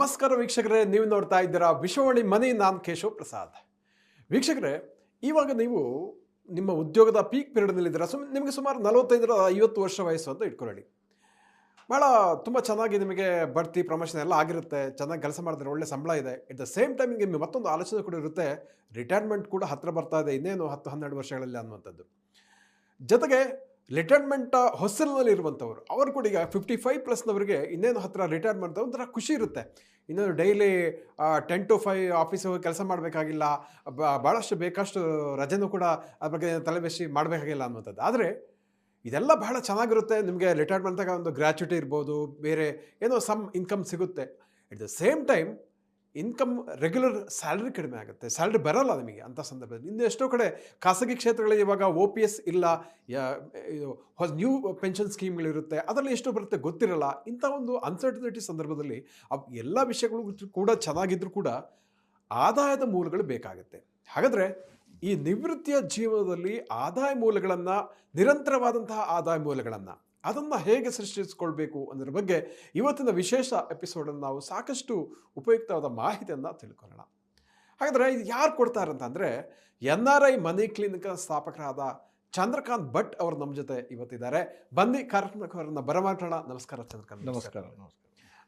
ನಮಸ್ಕಾರ ವೀಕ್ಷಕರೇ, ನೀವು ನೋಡ್ತಾ ಇದ್ದೀರಾ ವಿಶ್ವವಾಣಿ ಮನಿ. ನಾನು ಕೇಶವ್ ಪ್ರಸಾದ್. ವೀಕ್ಷಕರೇ, ಇವಾಗ ನೀವು ನಿಮ್ಮ ಉದ್ಯೋಗದ ಪೀಕ್ ಪೀರಿಯಡ್ನಲ್ಲಿದ್ದೀರಾ. ನಿಮಗೆ ಸುಮಾರು 45-50 ವರ್ಷ ವಯಸ್ಸು ಅಂತ ಇಟ್ಕೊಳ್ಳಿ. ಭಾಳ ತುಂಬ ಚೆನ್ನಾಗಿ ನಿಮಗೆ ಬಡ್ತಿ ಪ್ರಮೋಷನ್ ಎಲ್ಲ ಆಗಿರುತ್ತೆ, ಚೆನ್ನಾಗಿ ಕೆಲಸ ಮಾಡಿದ್ರೆ ಒಳ್ಳೆ ಸಂಬಳ ಇದೆ. ಎಟ್ ದ ಸೇಮ್ ಟೈಮ್ ನಿಮಗೆ ಮತ್ತೊಂದು ಆಲೋಚನೆ ಕೂಡ ಇರುತ್ತೆ, ರಿಟೈರ್ಮೆಂಟ್ ಕೂಡ ಹತ್ತಿರ ಬರ್ತಾ ಇದೆ, ಇನ್ನೇನು 10-12 ವರ್ಷಗಳಲ್ಲಿ ಅನ್ನುವಂಥದ್ದು. ಜೊತೆಗೆ ರಿಟೈರ್ಮೆಂಟ್ ಹೊಸಲಿನಲ್ಲಿ ಇರುವಂಥವ್ರು ಅವರು ಕೂಡ ಈಗ 55+ನವರಿಗೆ ಇನ್ನೇನು ಹತ್ತಿರ ರಿಟೈರ್ಮೆಂಟ್ ಒಂಥರ ಖುಷಿ ಇರುತ್ತೆ. ಇನ್ನೇನು ಡೈಲಿ 10 to 5 ಆಫೀಸ್ ಹೋಗಿ ಕೆಲಸ ಮಾಡಬೇಕಾಗಿಲ್ಲ, ಭಾಳಷ್ಟು ಬೇಕಷ್ಟು ರಜೆನೂ ಕೂಡ ಅದ್ರ ಬಗ್ಗೆ ತಲೆಬಿಸಿ ಮಾಡಬೇಕಾಗಿಲ್ಲ ಅನ್ನುವಂಥದ್ದು. ಆದರೆ ಇದೆಲ್ಲ ಬಹಳ ಚೆನ್ನಾಗಿರುತ್ತೆ. ನಿಮಗೆ ರಿಟೈರ್ಮೆಂಟ್ದಾಗ ಒಂದು ಗ್ರ್ಯಾಚ್ಯುಟಿ ಇರ್ಬೋದು, ಬೇರೆ ಏನೋ ಸಮ್ ಇನ್ಕಮ್ ಸಿಗುತ್ತೆ. At the same time income regular salary ಕಡಿಮೆ ಆಗುತ್ತೆ, ಸ್ಯಾಲ್ರಿ ಬರಲ್ಲ ನಿಮಗೆ ಅಂಥ ಸಂದರ್ಭದಲ್ಲಿ. ಇನ್ನು ಎಷ್ಟೋ ಕಡೆ ಖಾಸಗಿ ಕ್ಷೇತ್ರಗಳಲ್ಲಿ ಇವಾಗ OPS ಇಲ್ಲ, ನ್ಯೂ ಪೆನ್ಷನ್ ಸ್ಕೀಮ್ಗಳಿರುತ್ತೆ, ಅದರಲ್ಲಿ ಎಷ್ಟು ಬರುತ್ತೆ ಗೊತ್ತಿರಲ್ಲ. ಇಂಥ ಒಂದು ಅನ್ಸರ್ಟನಿಟಿ ಸಂದರ್ಭದಲ್ಲಿ ಎಲ್ಲ ವಿಷಯಗಳು ಕೂಡ ಚೆನ್ನಾಗಿದ್ರೂ ಕೂಡ ಆದಾಯದ ಮೂಲಗಳು ಬೇಕಾಗುತ್ತೆ. ಹಾಗಾದರೆ ಈ ನಿವೃತ್ತಿಯ ಜೀವನದಲ್ಲಿ ಆದಾಯ ಮೂಲಗಳನ್ನು, ನಿರಂತರವಾದಂತಹ ಆದಾಯ ಮೂಲಗಳನ್ನು ಅದನ್ನು ಹೇಗೆ ಸೃಷ್ಟಿಸಿಕೊಳ್ಬೇಕು ಅನ್ನೋದ್ರ ಬಗ್ಗೆ ಇವತ್ತಿನ ವಿಶೇಷ ಎಪಿಸೋಡನ್ನು ನಾವು ಸಾಕಷ್ಟು ಉಪಯುಕ್ತವಾದ ಮಾಹಿತಿಯನ್ನು ತಿಳ್ಕೊಳ್ಳೋಣ. ಹಾಗಾದರೆ ಇದು ಯಾರು ಕೊಡ್ತಾರಂತಂದರೆ NRI ಮನಿ ಕ್ಲಿನಿಕ್ ಸ್ಥಾಪಕರಾದ ಚಂದ್ರಕಾಂತ್ ಭಟ್ ಅವರು ನಮ್ಮ ಜೊತೆ ಇವತ್ತಿದ್ದಾರೆ. ಬನ್ನಿ ಕಾರ್ಯಕ್ರಮವನ್ನು ಬರಮಾಡೋಣ. ನಮಸ್ಕಾರ ಚಂದ್ರಕಾಂತ್. ನಮಸ್ಕಾರ.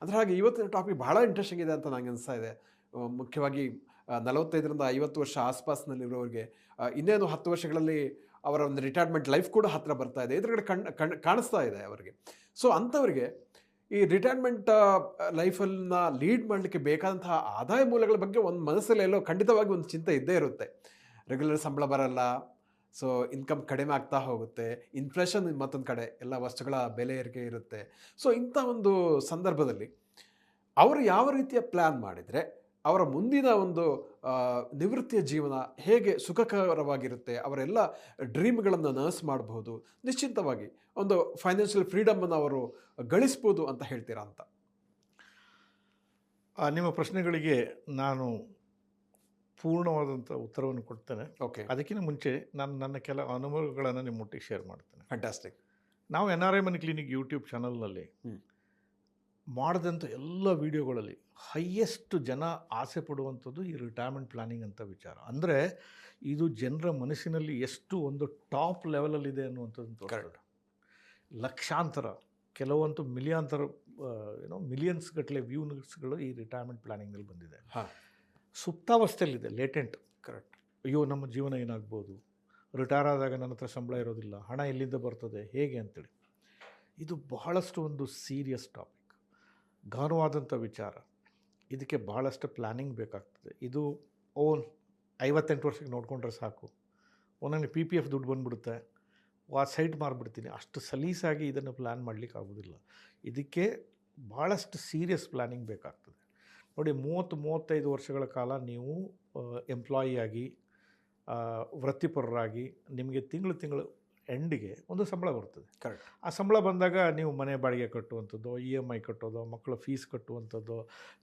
ಅಂದರೆ ಹಾಗೆ ಇವತ್ತಿನ ಟಾಪಿಕ್ ಬಹಳ ಇಂಟ್ರೆಸ್ಟಿಂಗ್ ಇದೆ ಅಂತ ನನಗೆ ಅನಿಸ್ತಾ ಇದೆ. ಮುಖ್ಯವಾಗಿ 45-50 ವರ್ಷ ಆಸ್ಪಾಸ್ನಲ್ಲಿರೋರಿಗೆ ಇನ್ನೇನು 10 ವರ್ಷಗಳಲ್ಲಿ ಅವರ ಒಂದು ರಿಟೈರ್ಮೆಂಟ್ ಲೈಫ್ ಕೂಡ ಹತ್ತಿರ ಬರ್ತಾ ಇದೆ, ಎದುರುಗಡೆ ಕಾಣಿಸ್ತಾ ಇದೆ ಅವರಿಗೆ. ಸೊ ಅಂಥವರಿಗೆ ಈ ರಿಟೈರ್ಮೆಂಟ್ ಲೈಫನ್ನ ಲೀಡ್ ಮಾಡಲಿಕ್ಕೆ ಬೇಕಾದಂತಹ ಆದಾಯ ಮೂಲಗಳ ಬಗ್ಗೆ ಒಂದು ಮನಸ್ಸಲ್ಲಿ ಎಲ್ಲೋ ಖಂಡಿತವಾಗಿ ಒಂದು ಚಿಂತೆ ಇದ್ದೇ ಇರುತ್ತೆ. ರೆಗ್ಯುಲರ್ ಸಂಬಳ ಬರಲ್ಲ, ಸೊ ಇನ್ಕಮ್ ಕಡಿಮೆ ಆಗ್ತಾ ಹೋಗುತ್ತೆ, ಇನ್ಫ್ಲೇಷನ್ ಮತ್ತೊಂದು ಕಡೆ ಎಲ್ಲ ವಸ್ತುಗಳ ಬೆಲೆ ಏರಿಕೆ ಇರುತ್ತೆ. ಸೊ ಇಂಥ ಒಂದು ಸಂದರ್ಭದಲ್ಲಿ ಅವರು ಯಾವ ರೀತಿಯ ಪ್ಲ್ಯಾನ್ ಮಾಡಿದರೆ ಅವರ ಮುಂದಿನ ಒಂದು ನಿವೃತ್ತಿಯ ಜೀವನ ಹೇಗೆ ಸುಖಕರವಾಗಿರುತ್ತೆ, ಅವರೆಲ್ಲ ಡ್ರೀಮ್ಗಳನ್ನು ನರ್ಸ್ ಮಾಡಬಹುದು, ನಿಶ್ಚಿತವಾಗಿ ಒಂದು ಫೈನಾನ್ಷಿಯಲ್ ಫ್ರೀಡಮನ್ನು ಅವರು ಗಳಿಸ್ಬೋದು ಅಂತ ಹೇಳ್ತೀರಾ ಅಂತ? ನಿಮ್ಮ ಪ್ರಶ್ನೆಗಳಿಗೆ ನಾನು ಪೂರ್ಣವಾದಂಥ ಉತ್ತರವನ್ನು ಕೊಡ್ತೇನೆ. ಓಕೆ, ಅದಕ್ಕಿಂತ ಮುಂಚೆ ನಾನು ನನ್ನ ಕೆಲ ಅನುಭವಗಳನ್ನು ನಿಮ್ಮೊಟ್ಟಿಗೆ ಶೇರ್ ಮಾಡ್ತೇನೆ. ಫ್ಯಾಂಟಾಸ್ಟಿಕ್. ನಾವು NRI ಮನಿ ಕ್ಲಿನಿಕ್ ಯೂಟ್ಯೂಬ್ ಚಾನಲ್ನಲ್ಲಿ ಮಾಡಿದಂಥ ಎಲ್ಲ ವಿಡಿಯೋಗಳಲ್ಲಿ ಹೈಯೆಸ್ಟ್ ಜನ ಆಸೆ ಪಡುವಂಥದ್ದು ಈ ರಿಟೈರ್ಮೆಂಟ್ ಪ್ಲ್ಯಾನಿಂಗ್ ಅಂತ ವಿಚಾರ. ಅಂದರೆ ಇದು ಜನರ ಮನಸ್ಸಿನಲ್ಲಿ ಎಷ್ಟು ಒಂದು ಟಾಪ್ ಲೆವೆಲಲ್ಲಿದೆ ಅನ್ನುವಂಥದ್ದು ಕರೆಕ್ಟ್. ಲಕ್ಷಾಂತರ, ಕೆಲವಂತೂ ಮಿಲಿಯನ್ಸ್ ಗಟ್ಟಲೆ ವ್ಯೂಸ್ಗಳು ಈ ರಿಟೈರ್ಮೆಂಟ್ ಪ್ಲ್ಯಾನಿಂಗ್ನಲ್ಲಿ ಬಂದಿದೆ. ಸುಪ್ತಾವಸ್ಥೆಯಲ್ಲಿದೆ, ಲೇಟೆಂಟ್. ಕರೆಕ್ಟ್. ಅಯ್ಯೋ, ನಮ್ಮ ಜೀವನ ಏನಾಗ್ಬೋದು, ರಿಟೈರ್ ಆದಾಗ ನನ್ನ ಹತ್ರ ಸಂಬಳ ಇರೋದಿಲ್ಲ, ಹಣ ಎಲ್ಲಿಂದ ಬರ್ತದೆ, ಹೇಗೆ ಅಂತೇಳಿ. ಇದು ಬಹಳಷ್ಟು ಒಂದು ಸೀರಿಯಸ್ ಟಾಪಿಕ್, ಗಹನವಾದಂಥ ವಿಚಾರ. ಇದಕ್ಕೆ ಬಹಳಷ್ಟು ಪ್ಲ್ಯಾನಿಂಗ್ ಬೇಕಾಗ್ತದೆ. ಇದು 58 ವರ್ಷಕ್ಕೆ ನೋಡಿಕೊಂಡ್ರೆ ಸಾಕು, ಒಂದೊಂದು PPF ದುಡ್ಡು ಬಂದುಬಿಡುತ್ತೆ, ಸೈಟ್ ಮಾರಿಬಿಡ್ತೀನಿ, ಅಷ್ಟು ಸಲೀಸಾಗಿ ಇದನ್ನು ಪ್ಲ್ಯಾನ್ ಮಾಡಲಿಕ್ಕೆ ಆಗೋದಿಲ್ಲ. ಇದಕ್ಕೆ ಭಾಳಷ್ಟು ಸೀರಿಯಸ್ ಪ್ಲ್ಯಾನಿಂಗ್ ಬೇಕಾಗ್ತದೆ. ನೋಡಿ, 30-35 ವರ್ಷಗಳ ಕಾಲ ನೀವು ಎಂಪ್ಲಾಯಿಯಾಗಿ, ವೃತ್ತಿಪರರಾಗಿ, ನಿಮಗೆ ತಿಂಗಳು ಎಂಡಿಗೆ ಒಂದು ಸಂಬಳ ಬರ್ತದೆ. ಕರೆಕ್ಟ್. ಆ ಸಂಬಳ ಬಂದಾಗ ನೀವು ಮನೆ ಬಾಡಿಗೆ ಕಟ್ಟುವಂಥದ್ದು, EMI ಕಟ್ಟೋದು, ಮಕ್ಕಳ ಫೀಸ್ ಕಟ್ಟುವಂಥದ್ದು,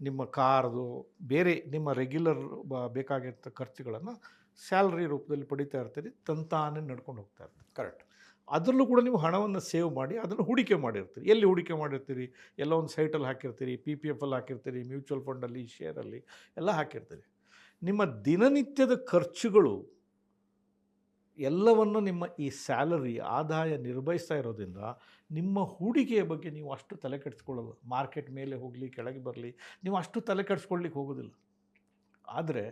ನಿಮ್ಮ ಕಾರ್ದು, ಬೇರೆ ನಿಮ್ಮ ರೆಗ್ಯುಲರ್ ಬೇಕಾಗಿರೋ ಖರ್ಚುಗಳನ್ನು ಸ್ಯಾಲ್ರಿ ರೂಪದಲ್ಲಿ ಪಡಿತಾ ಇರ್ತೀರಿ, ತಂತಾನೇ ನಡ್ಕೊಂಡು ಹೋಗ್ತಾ ಇರ್ತೀರಿ. ಕರೆಕ್ಟ್. ಅದರಲ್ಲೂ ಕೂಡ ನೀವು ಹಣವನ್ನು ಸೇವ್ ಮಾಡಿ ಅದನ್ನು ಹೂಡಿಕೆ ಮಾಡಿರ್ತೀರಿ. ಎಲ್ಲಿ ಹೂಡಿಕೆ ಮಾಡಿರ್ತೀರಿ? ಎಲ್ಲ ಒಂದು ಸೈಟಲ್ಲಿ ಹಾಕಿರ್ತೀರಿ, PPFಲ್ಲಿ ಹಾಕಿರ್ತೀರಿ, ಮ್ಯೂಚುವಲ್ ಫಂಡಲ್ಲಿ, ಶೇರಲ್ಲಿ ಎಲ್ಲ ಹಾಕಿರ್ತೀರಿ. ನಿಮ್ಮ ದಿನನಿತ್ಯದ ಖರ್ಚುಗಳು ಎಲ್ಲವನ್ನು ನಿಮ್ಮ ಈ ಸ್ಯಾಲರಿ ಆದಾಯ ನಿರ್ವಹಿಸ್ತಾ ಇರೋದ್ರಿಂದ ನಿಮ್ಮ ಹೂಡಿಕೆಯ ಬಗ್ಗೆ ನೀವು ಅಷ್ಟು ತಲೆ ಕೆಡಿಸ್ಕೊಳ್ಳೋದು, ಮಾರ್ಕೆಟ್ ಮೇಲೆ ಹೋಗಲಿ ಕೆಳಗೆ ಬರಲಿ ನೀವು ಅಷ್ಟು ತಲೆ ಕೆಡಿಸ್ಕೊಳ್ಳಿಕ್ಕೆ ಹೋಗೋದಿಲ್ಲ. ಆದರೆ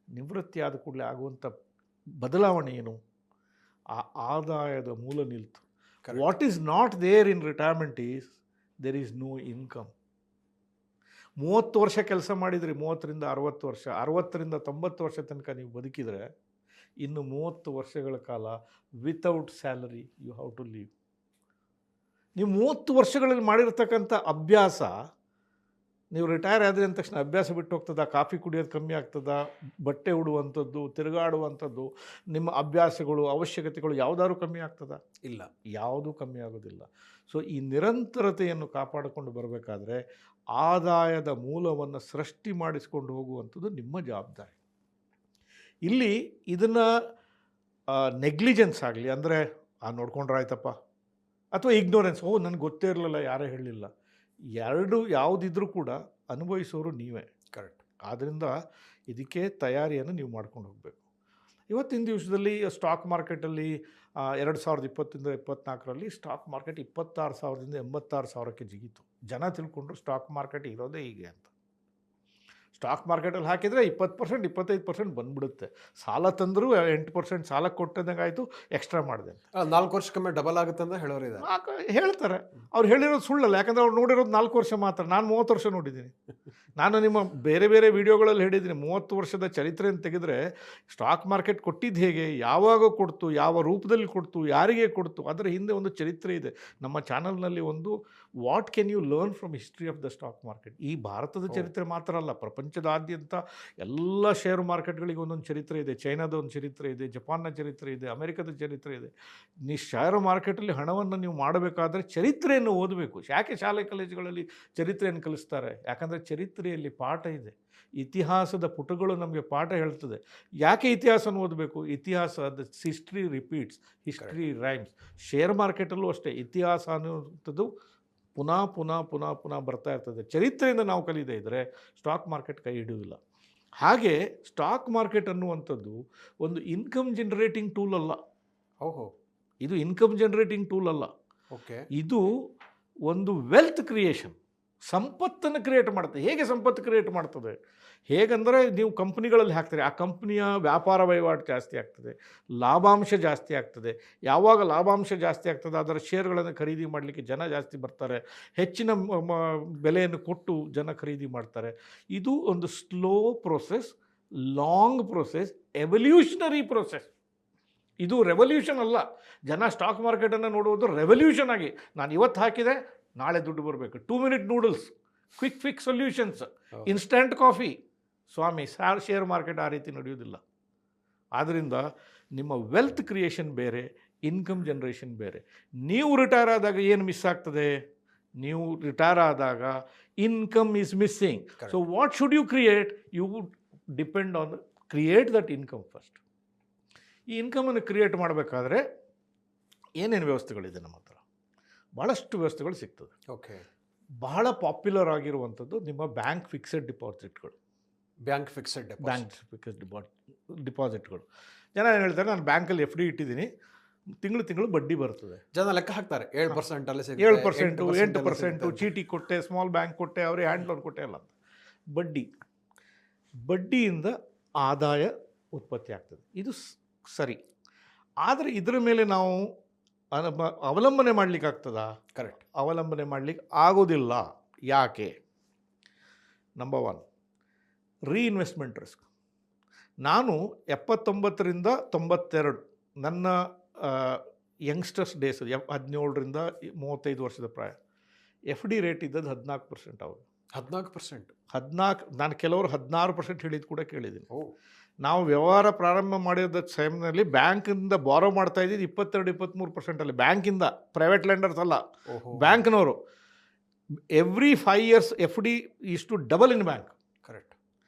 ನಿವೃತ್ತಿ ಆದ ಕೂಡಲೇ ಆಗುವಂಥ ಬದಲಾವಣೆ ಏನು? ಆ ಆದಾಯದ ಮೂಲ ನಿಲ್ತು. What is not there in retirement is there is no income. 30 ವರ್ಷ ಕೆಲಸ ಮಾಡಿದ್ರಿ, 30-60 ವರ್ಷ, 60-90 ವರ್ಷ ತನಕ ನೀವು ಬದುಕಿದರೆ ಇನ್ನು 30 ವರ್ಷಗಳ ಕಾಲ without salary you have to leave. ನೀವು 30 ವರ್ಷಗಳಲ್ಲಿ ಮಾಡಿರ್ತಕ್ಕಂಥ ಅಭ್ಯಾಸ, ನೀವು ರಿಟೈರ್ ಆದ್ರಿ ಅಂದ ತಕ್ಷಣ ಅಭ್ಯಾಸ ಬಿಟ್ಟು ಹೋಗ್ತದ? ಕಾಫಿ ಕುಡಿಯೋದು ಕಮ್ಮಿ ಆಗ್ತದ? ಬಟ್ಟೆ ಉಡುವಂಥದ್ದು, ತಿರುಗಾಡುವಂಥದ್ದು, ನಿಮ್ಮ ಅಭ್ಯಾಸಗಳು, ಅವಶ್ಯಕತೆಗಳು ಯಾವುದಾದ್ರೂ ಕಮ್ಮಿ ಆಗ್ತದ? ಇಲ್ಲ, ಯಾವುದೂ ಕಮ್ಮಿ ಆಗೋದಿಲ್ಲ. ಸೊ ಈ ನಿರಂತರತೆಯನ್ನು ಕಾಪಾಡಿಕೊಂಡು ಬರಬೇಕಾದ್ರೆ ಆದಾಯದ ಮೂಲವನ್ನು ಸೃಷ್ಟಿ ಮಾಡಿಸ್ಕೊಂಡು ಹೋಗುವಂಥದ್ದು ನಿಮ್ಮ ಜವಾಬ್ದಾರಿ. ಇಲ್ಲಿ ಇದನ್ನು ನೆಗ್ಲಿಜೆನ್ಸ್ ಆಗಲಿ, ಅಂದರೆ ನೋಡ್ಕೊಂಡ್ರೆ ಆಯ್ತಪ್ಪ, ಅಥವಾ ಇಗ್ನೋರೆನ್ಸ್, ನನಗೆ ಗೊತ್ತೇ ಇರಲಿಲ್ಲ, ಯಾರೇ ಹೇಳಲಿಲ್ಲ, ಎರಡು ಯಾವುದಿದ್ರೂ ಕೂಡ ಅನುಭವಿಸೋರು ನೀವೇ. ಕರೆಕ್ಟ್. ಆದ್ದರಿಂದ ಇದಕ್ಕೆ ತಯಾರಿಯನ್ನು ನೀವು ಮಾಡ್ಕೊಂಡು ಹೋಗಬೇಕು. ಇವತ್ತಿನ ದಿವಸದಲ್ಲಿ ಸ್ಟಾಕ್ ಮಾರ್ಕೆಟಲ್ಲಿ 2020-24ರಲ್ಲಿ ಸ್ಟಾಕ್ ಮಾರ್ಕೆಟ್ 26,000ದಿಂದ 86,000ಕ್ಕೆ ಜಿಗಿತು. ಜನ ತಿಳ್ಕೊಂಡ್ರು ಸ್ಟಾಕ್ ಮಾರ್ಕೆಟ್ ಇರೋದೇ ಹೀಗೆ ಅಂತ. ಸ್ಟಾಕ್ ಮಾರ್ಕೆಟಲ್ಲಿ ಹಾಕಿದರೆ 20%, 25% ಬಂದ್ಬಿಡುತ್ತೆ. ಸಾಲ ತಂದರೂ 8% ಸಾಲ ಕೊಟ್ಟಂಗೆ ಆಯಿತು, ಎಕ್ಸ್ಟ್ರಾ ಮಾಡಿದೆ ಅಂತ. 4 ವರ್ಷಕ್ಕೊಮ್ಮೆ ಡಬಲ್ ಆಗುತ್ತೆ ಅಂತ ಹೇಳೋರು ಇದ್ದಾರೆ. ಹೇಳ್ತಾರೆ. ಅವ್ರು ಹೇಳಿರೋದು ಸುಳ್ಳಲ್ಲ, ಯಾಕಂದರೆ ಅವ್ರು ನೋಡಿರೋದು 4 ವರ್ಷ ಮಾತ್ರ. ನಾನು 30 ವರ್ಷ ನೋಡಿದ್ದೀನಿ. ನಾನು ನಿಮ್ಮ ಬೇರೆ ಬೇರೆ ವಿಡಿಯೋಗಳಲ್ಲಿ ಹೇಳಿದ್ದೀನಿ, 30 ವರ್ಷದ ಚರಿತ್ರೆಯನ್ನು ತೆಗೆದರೆ ಸ್ಟಾಕ್ ಮಾರ್ಕೆಟ್ ಕೊಟ್ಟಿದ್ದು ಹೇಗೆ, ಯಾವಾಗ ಕೊಡ್ತು, ಯಾವ ರೂಪದಲ್ಲಿ ಕೊಡ್ತು, ಯಾರಿಗೆ ಕೊಡ್ತು, ಅದರ ಹಿಂದೆ ಒಂದು ಚರಿತ್ರೆ ಇದೆ. ನಮ್ಮ ಚಾನಲ್ನಲ್ಲಿ ಒಂದು what can you learn from history of the stock market. ಈ ಭಾರತದ ಚರಿತ್ರೆ ಮಾತ್ರ ಅಲ್ಲ, ಪ್ರಪಂಚದಾದ್ಯಂತ ಎಲ್ಲ ಶೇರ್ ಮಾರ್ಕೆಟ್ಗಳಿಗೆ ಒಂದೊಂದು ಚರಿತ್ರೆ ಇದೆ. ಚೈನಾದ ಒಂದು ಚರಿತ್ರೆ ಇದೆ, ಜಪಾನ್ನ ಚರಿತ್ರೆ ಇದೆ, ಅಮೆರಿಕದ ಚರಿತ್ರೆ ಇದೆ. ನೀವು ಶೇರ್ ಮಾರ್ಕೆಟಲ್ಲಿ ಹಣವನ್ನು ನೀವು ಮಾಡಬೇಕಾದ್ರೆ ಚರಿತ್ರೆಯನ್ನು ಓದಬೇಕು. ಯಾಕೆ ಶಾಲೆ ಕಾಲೇಜುಗಳಲ್ಲಿ ಚರಿತ್ರೆಯನ್ನು ಕಲಿಸ್ತಾರೆ? ಯಾಕಂದರೆ ಚರಿತ್ರೆಯಲ್ಲಿ ಪಾಠ ಇದೆ. ಇತಿಹಾಸದ ಪುಟಗಳು ನಮಗೆ ಪಾಠ ಹೇಳ್ತದೆ. ಯಾಕೆ ಇತಿಹಾಸನ ಓದಬೇಕು? ಇತಿಹಾಸ, the history repeats, history rhymes. Share ಮಾರ್ಕೆಟಲ್ಲೂ ಅಷ್ಟೇ ಇತಿಹಾಸ ಅನ್ನುವಂಥದ್ದು ಪುನಃ ಪುನಃ ಪುನಃ ಪುನಃ ಬರ್ತಾ ಇರ್ತದೆ. ಚರಿತ್ರೆಯಿಂದ ನಾವು ಕಲಿಯದೇ ಇದ್ದರೆ ಸ್ಟಾಕ್ ಮಾರ್ಕೆಟ್ ಕೈ ಹಿಡಿಯೋದಿಲ್ಲ. ಹಾಗೆ ಸ್ಟಾಕ್ ಮಾರ್ಕೆಟ್ ಅನ್ನುವಂಥದ್ದು ಒಂದು ಇನ್ಕಮ್ ಜನರೇಟಿಂಗ್ ಟೂಲ್ ಅಲ್ಲ. ಓಹೋ, ಇದು ಇನ್ಕಮ್ ಜನರೇಟಿಂಗ್ ಟೂಲ್ ಅಲ್ಲ. ಓಕೆ, ಇದು ಒಂದು ವೆಲ್ತ್ ಕ್ರಿಯೇಷನ್, ಸಂಪತ್ತನ್ನು ಕ್ರಿಯೇಟ್ ಮಾಡ್ತದೆ. ಹೇಗೆ ಸಂಪತ್ತು ಕ್ರಿಯೇಟ್ ಮಾಡ್ತದೆ? ಹೇಗೆಂದರೆ ನೀವು ಕಂಪ್ನಿಗಳಲ್ಲಿ ಹಾಕ್ತೀರಿ, ಆ ಕಂಪ್ನಿಯ ವ್ಯಾಪಾರ ವಹಿವಾಟು ಜಾಸ್ತಿ ಆಗ್ತದೆ, ಲಾಭಾಂಶ ಜಾಸ್ತಿ ಆಗ್ತದೆ. ಯಾವಾಗ ಲಾಭಾಂಶ ಜಾಸ್ತಿ ಆಗ್ತದೆ, ಅದರ ಶೇರ್ಗಳನ್ನು ಖರೀದಿ ಮಾಡಲಿಕ್ಕೆ ಜನ ಜಾಸ್ತಿ ಬರ್ತಾರೆ, ಹೆಚ್ಚಿನ ಬೆಲೆಯನ್ನು ಕೊಟ್ಟು ಜನ ಖರೀದಿ ಮಾಡ್ತಾರೆ. ಇದು ಒಂದು slow process, long process, evolutionary process. ಇದು ರೆವಲ್ಯೂಷನ್ ಅಲ್ಲ. ಜನ ಸ್ಟಾಕ್ ಮಾರ್ಕೆಟನ್ನು ನೋಡುವುದು ರೆವಲ್ಯೂಷನ್ ಆಗಿ, ನಾನು ಇವತ್ತು ಹಾಕಿದೆ ನಾಳೆ ದುಡ್ಡು ಬರಬೇಕು, 2 minute noodles, quick solutions, instant coffee. ಸ್ವಾಮಿ, ಶೇರ್ ಮಾರ್ಕೆಟ್ ಆ ರೀತಿ ನಡೆಯೋದಿಲ್ಲ. ಆದ್ದರಿಂದ ನಿಮ್ಮ ವೆಲ್ತ್ ಕ್ರಿಯೇಷನ್ ಬೇರೆ, ಇನ್ಕಮ್ ಜನ್ರೇಷನ್ ಬೇರೆ. ನೀವು ರಿಟೈರ್ ಆದಾಗ ಏನು ಮಿಸ್ ಆಗ್ತದೆ? ನೀವು ರಿಟೈರ್ ಆದಾಗ income is missing. So what should you create? You would depend on create that income first. ಈ ಇನ್ಕಮನ್ನು ಕ್ರಿಯೇಟ್ ಮಾಡಬೇಕಾದ್ರೆ ಏನೇನು ವ್ಯವಸ್ಥೆಗಳಿದೆ ನಮ್ಮ ಹತ್ರ? ಭಾಳಷ್ಟು ವ್ಯವಸ್ಥೆಗಳು ಸಿಗ್ತದೆ. ಓಕೆ, ಬಹಳ ಪಾಪ್ಯುಲರ್ ಆಗಿರುವಂಥದ್ದು ನಿಮ್ಮ ಬ್ಯಾಂಕ್ ಫಿಕ್ಸೆಡ್ ಡಿಪಾಸಿಟ್ಗಳು. ಬ್ಯಾಂಕ್ ಫಿಕ್ಸೆಡ್ ಡಿಪಾಸಿಟ್ಗಳು. ಜನ ಏನು ಹೇಳ್ತಾರೆ, ನಾನು ಬ್ಯಾಂಕಲ್ಲಿ FD ಇಟ್ಟಿದ್ದೀನಿ, ತಿಂಗಳು ಬಡ್ಡಿ ಬರ್ತದೆ. ಜನ ಲೆಕ್ಕ ಹಾಕ್ತಾರೆ 7% 7%, 8%, ಚೀಟಿ ಕೊಟ್ಟೆ, ಸ್ಮಾಲ್ ಬ್ಯಾಂಕ್ ಕೊಟ್ಟೆ, ಅವರೇ ಹ್ಯಾಂಡ್ ಲೋನ್ ಕೊಟ್ಟೆ ಅಲ್ಲ ಅಂತ. ಬಡ್ಡಿಯಿಂದ ಆದಾಯ ಉತ್ಪತ್ತಿ ಆಗ್ತದೆ. ಇದು ಸರಿ. ಆದರೆ ಇದರ ಮೇಲೆ ನಾವು ಅವಲಂಬನೆ ಮಾಡಲಿಕ್ಕಾಗ್ತದಾ? ಕರೆಕ್ಟ್, ಅವಲಂಬನೆ ಮಾಡಲಿಕ್ಕೆ ಆಗೋದಿಲ್ಲ. ಯಾಕೆ? Number 1, reinvestment risk. ನಾನು 79ರಿಂದ 92 ನನ್ನ ಯಂಗ್ಸ್ಟರ್ಸ್ ಡೇಸ್, 17ರಿಂದ 35 ವರ್ಷದ ಪ್ರಾಯ, FD ರೇಟ್ ಇದ್ದದ್ದು 14%. ಅವಾಗ 14%. ನಾನು ಕೆಲವರು 16% ಹೇಳಿದ್ದು ಕೂಡ ಕೇಳಿದ್ದೀನಿ. ಓ, ನಾವು ವ್ಯವಹಾರ ಪ್ರಾರಂಭ ಮಾಡಿದ ಟೈಮ್ನಲ್ಲಿ ಬ್ಯಾಂಕಿಂದ ಬಾರೋ ಮಾಡ್ತಾ ಇದ್ದಿದ್ದು 22-23% ಅಲ್ಲಿ. ಬ್ಯಾಂಕಿಂದ, ಪ್ರೈವೇಟ್ ಲೆಂಡರ್ಸ್ ಅಲ್ಲ, ಬ್ಯಾಂಕ್ನವರು. Every 5 years FD is to double in bank. Correct.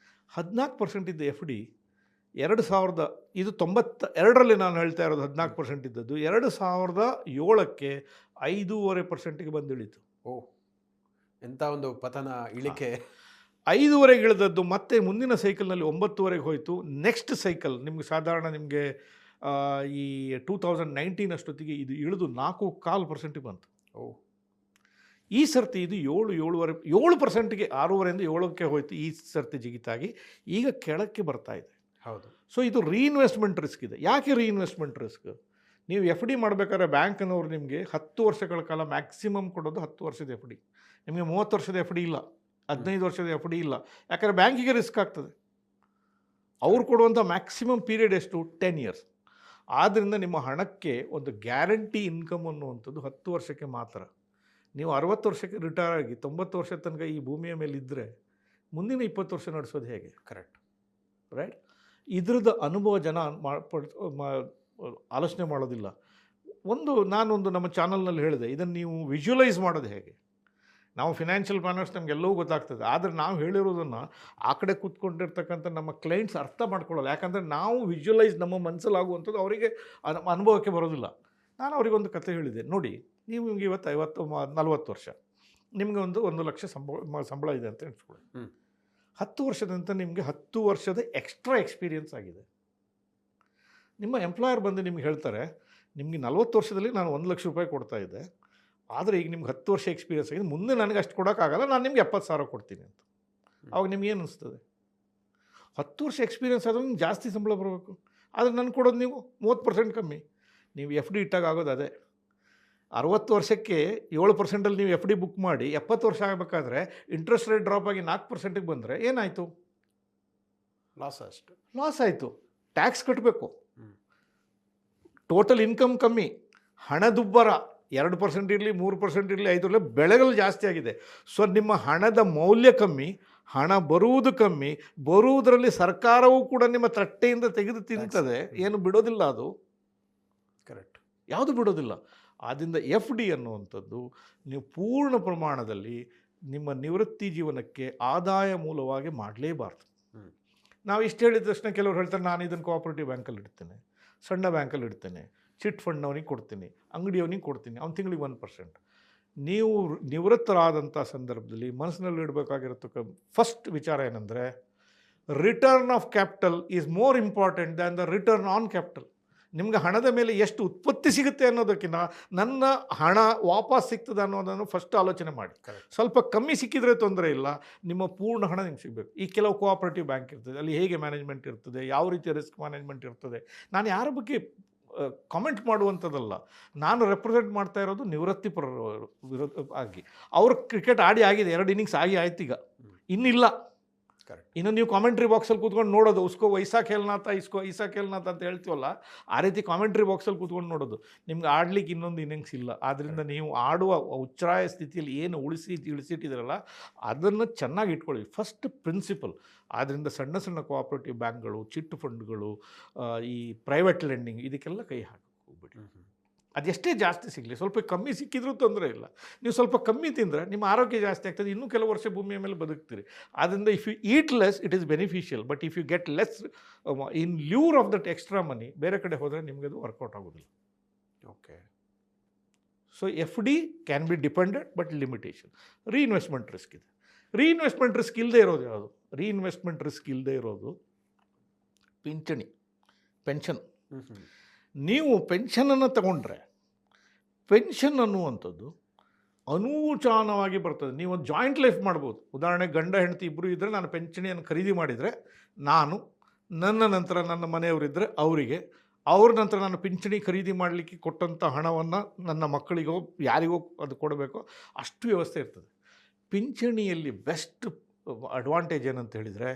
14% ಇದ್ದ FD 2000, ಇದು 92ರಲ್ಲಿ ನಾನು ಹೇಳ್ತಾ ಇರೋದು 14% ಇದ್ದದ್ದು, 2007ಕ್ಕೆ 5.5%ಗೆ ಬಂದಿಳಿತು. ಓ, ಎಂಥ ಒಂದು ಪತನ, ಇಳಿಕೆ. 5.5 ಇಳಿದದ್ದು ಮತ್ತೆ ಮುಂದಿನ ಸೈಕಲ್ನಲ್ಲಿ 9.5 ಹೋಯಿತು. ನೆಕ್ಸ್ಟ್ ಸೈಕಲ್ ನಿಮಗೆ ಸಾಧಾರಣ ನಿಮಗೆ ಈ 2019 ಅಷ್ಟೊತ್ತಿಗೆ ಇದು ಇಳಿದು 4.25% ಬಂತು. ಓ, ಈ ಸರ್ತಿ ಇದು 7%ಗೆ 6.5ರಿಂದ 7ಕ್ಕೆ ಹೋಯಿತು. ಈ ಸರ್ತಿ ಜಿಗಿತಾಗಿ ಈಗ ಕೆಳಕ್ಕೆ ಬರ್ತಾ ಇದೆ. ಹೌದು. ಸೊ ಇದು ರೀಇನ್ವೆಸ್ಟ್ಮೆಂಟ್ ರಿಸ್ಕ್ ಇದೆ. ಯಾಕೆ ರೀಇನ್ವೆಸ್ಟ್ಮೆಂಟ್ ರಿಸ್ಕ್? ನೀವು FD ಮಾಡಬೇಕಾದ್ರೆ ಬ್ಯಾಂಕ್ನವರು ನಿಮಗೆ 10 ವರ್ಷಗಳ ಕಾಲ ಮ್ಯಾಕ್ಸಿಮಮ್ ಕೊಡೋದು 10 ವರ್ಷದ FD. ನಿಮಗೆ 30 ವರ್ಷದ FD ಇಲ್ಲ, 15 ವರ್ಷದ FD ಇಲ್ಲ. ಯಾಕಂದರೆ ಬ್ಯಾಂಕಿಗೆ ರಿಸ್ಕ್ ಆಗ್ತದೆ. ಅವ್ರು ಕೊಡುವಂಥ ಮ್ಯಾಕ್ಸಿಮಮ್ ಪೀರಿಯಡ್ ಎಷ್ಟು? 10 years. ಆದ್ದರಿಂದ ನಿಮ್ಮ ಹಣಕ್ಕೆ ಒಂದು ಗ್ಯಾರಂಟಿ ಇನ್ಕಮ್ ಅನ್ನುವಂಥದ್ದು 10 ವರ್ಷಕ್ಕೆ ಮಾತ್ರ. ನೀವು 60 ವರ್ಷಕ್ಕೆ ರಿಟೈರ್ ಆಗಿ 90 ವರ್ಷದ ತನಕ ಈ ಭೂಮಿಯ ಮೇಲೆ ಇದ್ದರೆ ಮುಂದಿನ 20 ವರ್ಷ ನಡೆಸೋದು ಹೇಗೆ? Correct, right. ಇದ್ರದ್ದು ಅನುಭವ ಜನ ಆಲೋಚನೆ ಮಾಡೋದಿಲ್ಲ. ನಾನೊಂದು ನಮ್ಮ ಚಾನಲ್ನಲ್ಲಿ ಹೇಳಿದೆ, ಇದನ್ನು ನೀವು ವಿಜುವಲೈಸ್ ಮಾಡೋದು ಹೇಗೆ? ನಾವು ಫಿನಾನ್ಷಿಯಲ್ ಪ್ಲಾನರ್ಸ್ ನಮಗೆಲ್ಲವೂ ಗೊತ್ತಾಗ್ತದೆ, ಆದರೆ ನಾವು ಹೇಳಿರೋದನ್ನು ಆ ಕಡೆ ಕೂತ್ಕೊಂಡಿರ್ತಕ್ಕಂಥ ನಮ್ಮ ಕ್ಲೈಂಟ್ಸ್ ಅರ್ಥ ಮಾಡ್ಕೊಳ್ಳಲ್ಲ. ಯಾಕಂದರೆ ನಾವು ವಿಜುವಲೈಸ್ ನಮ್ಮ ಮನಸ್ಸಲ್ಲಿ ಆಗುವಂಥದ್ದು ಅವರಿಗೆ ಅನುಭವಕ್ಕೆ ಬರೋದಿಲ್ಲ. ನಾನು ಅವರಿಗೊಂದು ಕತೆ ಹೇಳಿದೆ, ನೋಡಿ ನೀವು ನಿಮಗೆ ಇವತ್ತು 40 ವರ್ಷ, ನಿಮಗೆ ಒಂದು 1,00,000 ಸಂಬಳ ಇದೆ ಅಂತ ಎಣಿಸ್ಕೊಳ್ಳಿ. ಹ್ಮ್. 10 ವರ್ಷದಂತ ನಿಮಗೆ 10 ವರ್ಷದ ಎಕ್ಸ್ಟ್ರಾ ಎಕ್ಸ್ಪೀರಿಯನ್ಸ್ ಆಗಿದೆ. ನಿಮ್ಮ ಎಂಪ್ಲಾಯರ್ ಬಂದು ನಿಮ್ಗೆ ಹೇಳ್ತಾರೆ, ನಿಮಗೆ 40 ವರ್ಷದಲ್ಲಿ ನಾನು 1,00,000 ರೂಪಾಯಿ ಕೊಡ್ತಾ ಇದ್ದೆ, ಆದರೆ ಈಗ ನಿಮ್ಗೆ 10 ವರ್ಷ ಎಕ್ಸ್ಪೀರಿಯನ್ಸ್ ಆಗಿದೆ, ಮುಂದೆ ನನಗೆ ಅಷ್ಟು ಕೊಡೋಕ್ಕಾಗಲ್ಲ, ನಾನು ನಿಮ್ಗೆ 70,000 ಕೊಡ್ತೀನಿ ಅಂತ. ಅವಾಗ ನಿಮ್ಗೆ ಏನು ಅನಿಸ್ತದೆ? 10 ವರ್ಷ ಎಕ್ಸ್ಪೀರಿಯನ್ಸ್ ಆದ್ರೆ ನಿಮ್ಗೆ ಜಾಸ್ತಿ ಸಂಬಳ ಬರಬೇಕು, ಆದರೆ ನನಗೆ ಕೊಡೋದು ನೀವು 30% ಕಮ್ಮಿ. ನೀವು ಎಫ್ ಡಿ ಇಟ್ಟಾಗ ಆಗೋದು ಅದೇ. 60 ವರ್ಷಕ್ಕೆ 7%ಅಲ್ಲಿ ನೀವು ಎಫ್ ಡಿ ಬುಕ್ ಮಾಡಿ 70 ವರ್ಷ ಆಗಬೇಕಾದ್ರೆ ಇಂಟ್ರೆಸ್ಟ್ ರೇಟ್ ಡ್ರಾಪ್ ಆಗಿ 4%ಗೆ ಬಂದರೆ ಏನಾಯಿತು? ಲಾಸ್ ಅಷ್ಟು. ಲಾಸ್ ಆಯಿತು. ಟ್ಯಾಕ್ಸ್ ಕಟ್ಟಬೇಕು, ಹ್ಮ್. ಟೋಟಲ್ ಇನ್ಕಮ್ ಕಮ್ಮಿ, ಹಣದುಬ್ಬರ 2% ಇರಲಿ, 3% ಇರಲಿ, 5 ಇರಲಿ, ಬೆಳೆಗಳು ಜಾಸ್ತಿ ಆಗಿದೆ. ಸೊ ನಿಮ್ಮ ಹಣದ ಮೌಲ್ಯ ಕಮ್ಮಿ, ಹಣ ಬರುವುದು ಕಮ್ಮಿ, ಬರುವುದರಲ್ಲಿ ಸರ್ಕಾರವೂ ಕೂಡ ನಿಮ್ಮ ತಟ್ಟೆಯಿಂದ ತೆಗೆದು ತಿಂತದೆ, ಏನು ಬಿಡೋದಿಲ್ಲ, ಅದು ಕರೆಕ್ಟ್, ಯಾವುದು ಬಿಡೋದಿಲ್ಲ. ಆದ್ದರಿಂದ ಎಫ್ ಡಿ ಅನ್ನುವಂಥದ್ದು ನೀವು ಪೂರ್ಣ ಪ್ರಮಾಣದಲ್ಲಿ ನಿಮ್ಮ ನಿವೃತ್ತಿ ಜೀವನಕ್ಕೆ ಆದಾಯ ಮೂಲವಾಗಿ ಮಾಡಲೇಬಾರ್ದು. ನಾವು ಇಷ್ಟು ಹೇಳಿದ ತಕ್ಷಣ ಕೆಲವರು ಹೇಳ್ತಾರೆ, ನಾನು ಇದನ್ನು ಕೋಆಪರೇಟಿವ್ ಬ್ಯಾಂಕಲ್ಲಿ ಇಡ್ತೇನೆ, ಸಣ್ಣ ಬ್ಯಾಂಕಲ್ಲಿ ಇಡ್ತೇನೆ, ಚಿಟ್ ಫಂಡ್ ಅವನಿಗೆ ಕೊಡ್ತೀನಿ, ಅಂಗಡಿಯವನಿಗೆ ಕೊಡ್ತೀನಿ, ಅವ್ನು ತಿಂಗಳಿಗೆ 1%. ನೀವು ನಿವೃತ್ತರಾದಂಥ ಸಂದರ್ಭದಲ್ಲಿ ಮನಸ್ಸಿನಲ್ಲಿ ಇಡಬೇಕಾಗಿರತಕ್ಕ ಫಸ್ಟ್ ವಿಚಾರ ಏನಂದರೆ, return of capital is more important than the return on capital. ನಿಮ್ಗೆ ಹಣದ ಮೇಲೆ ಎಷ್ಟು ಉತ್ಪತ್ತಿ ಸಿಗುತ್ತೆ ಅನ್ನೋದಕ್ಕಿಂತ ನನ್ನ ಹಣ ವಾಪಸ್ ಸಿಗ್ತದೆ ಅನ್ನೋದನ್ನು ಫಸ್ಟ್ ಆಲೋಚನೆ ಮಾಡಿ. ಸ್ವಲ್ಪ ಕಮ್ಮಿ ಸಿಕ್ಕಿದ್ರೆ ತೊಂದರೆ ಇಲ್ಲ, ನಿಮ್ಮ ಪೂರ್ಣ ಹಣ ನಿಮ್ಗೆ ಸಿಗಬೇಕು. ಈ ಕೆಲವು ಕೋಆಪರೇಟಿವ್ ಬ್ಯಾಂಕ್ ಇರ್ತದೆ, ಅಲ್ಲಿ ಹೇಗೆ ಮ್ಯಾನೇಜ್ಮೆಂಟ್ ಇರ್ತದೆ, ಯಾವ ರೀತಿಯ ರಿಸ್ಕ್ ಮ್ಯಾನೇಜ್ಮೆಂಟ್ ಇರ್ತದೆ, ನಾನು ಯಾರ ಬಗ್ಗೆ ಕಾಮೆಂಟ್ ಮಾಡುವಂಥದ್ದಲ್ಲ. ನಾನು ರೆಪ್ರೆಸೆಂಟ್ ಮಾಡ್ತಾ ಇರೋದು ನಿವೃತ್ತಿಪರ ವಿರೋಧ ಆಗಿ. ಅವರು ಕ್ರಿಕೆಟ್ ಆಗಿದೆ, 2 ಇನ್ನಿಂಗ್ಸ್ ಆಯ್ತು, ಈಗ ಇನ್ನಿಲ್ಲ. ಇನ್ನು ನೀವು ಕಾಮೆಂಟ್ರಿ ಬಾಕ್ಸಲ್ಲಿ ಕೂತ್ಕೊಂಡು ನೋಡೋದು, ಉಸ್ಕೋ ವೈಸಾ ಖೇಲ್ನಾಥ, ಇಸ್ಕೋ ಐಸಾ ಖೇಲ್ನಾಥ ಅಂತ ಹೇಳ್ತೀವಲ್ಲ, ಆ ರೀತಿ ಕಾಮೆಂಟ್ರಿ ಬಾಕ್ಸಲ್ಲಿ ಕೂತ್ಕೊಂಡು ನೋಡೋದು. ನಿಮ್ಗೆ ಆಡ್ಲಿಕ್ಕೆ ಇನ್ನೊಂದು ಇನ್ನಿಂಗ್ಸ್ ಇಲ್ಲ. ಆದ್ದರಿಂದ ನೀವು ಆಡುವ ಉಚ್ಛ್ರಾಯ ಸ್ಥಿತಿಯಲ್ಲಿ ಏನು ಇಳಿಸಿಟ್ಟಿದ್ದೀರಲ್ಲ, ಅದನ್ನು ಚೆನ್ನಾಗಿ ಇಟ್ಕೊಳ್ಳಿ, ಫಸ್ಟ್ ಪ್ರಿನ್ಸಿಪಲ್. ಆದ್ದರಿಂದ ಸಣ್ಣ ಸಣ್ಣ ಕೋಆಪರೇಟಿವ್ ಬ್ಯಾಂಕ್ಗಳು, ಚಿಟ್ ಫಂಡ್ಗಳು, ಈ ಪ್ರೈವೇಟ್ ಲೆಂಡಿಂಗ್, ಇದಕ್ಕೆಲ್ಲ ಕೈ ಹಾಕಿ ಹೋಗ್ಬಿಡಿ. ಅದೆಷ್ಟೇ ಜಾಸ್ತಿ ಸಿಗಲಿ, ಸ್ವಲ್ಪ ಕಮ್ಮಿ ಸಿಕ್ಕಿದ್ರೂ ತೊಂದರೆ ಇಲ್ಲ. ನೀವು ಸ್ವಲ್ಪ ಕಮ್ಮಿ ತಿಂದರೆ ನಿಮ್ಮ ಆರೋಗ್ಯ ಜಾಸ್ತಿ ಆಗ್ತದೆ, ಇನ್ನೂ ಕೆಲವು ವರ್ಷ ಭೂಮಿಯ ಮೇಲೆ ಬದುಕ್ತೀರಿ. ಆದ್ದರಿಂದ if you eat less it is beneficial, but if you get less in lure of that extra money, ಬೇರೆ ಕಡೆ ಹೋದರೆ ನಿಮಗೆ ಅದು ವರ್ಕೌಟ್ ಆಗೋದಿಲ್ಲ. Okay. So F D can be depended, but limitation. Reinvestment risk ಇದೆ. ರೀಇನ್ವೆಸ್ಟ್ಮೆಂಟ್ ರಿಸ್ಕ್ ಇಲ್ಲದೆ ಇರೋದು ಯಾವುದು? ರೀಇನ್ವೆಸ್ಟ್ಮೆಂಟ್ ರಿಸ್ಕ್ ಇಲ್ಲದೆ ಇರೋದು ಪೆನ್ಷನ್. ನೀವು ಪೆನ್ಷನನ್ನು ತಗೊಂಡ್ರೆ, ಪೆನ್ಷನ್ ಅನ್ನುವಂಥದ್ದು ಅನೂಚಾನವಾಗಿ ಬರ್ತದೆ. ನೀವು ಒಂದು ಜಾಯಿಂಟ್ ಲೈಫ್ ಮಾಡ್ಬೋದು. ಉದಾಹರಣೆಗೆ ಗಂಡ ಹೆಂಡತಿ ಇಬ್ಬರು ಇದ್ದರೆ, ನಾನು ಪೆನ್ಷನಿಯನ್ನು ಖರೀದಿ ಮಾಡಿದರೆ, ನಾನು, ನನ್ನ ನಂತರ ನನ್ನ ಮನೆಯವರಿದ್ದರೆ ಅವರಿಗೆ, ಅವ್ರ ನಂತರ ನಾನು ಪಿಂಚಣಿ ಖರೀದಿ ಮಾಡಲಿಕ್ಕೆ ಕೊಟ್ಟಂಥ ಹಣವನ್ನು ನನ್ನ ಮಕ್ಕಳಿಗೋ ಯಾರಿಗೋ ಅದು ಕೊಡಬೇಕೋ, ಅಷ್ಟು ವ್ಯವಸ್ಥೆ ಇರ್ತದೆ. ಪಿಂಚಣಿಯಲ್ಲಿ ಬೆಸ್ಟ್ ಅಡ್ವಾಂಟೇಜ್ ಏನಂತ ಹೇಳಿದರೆ,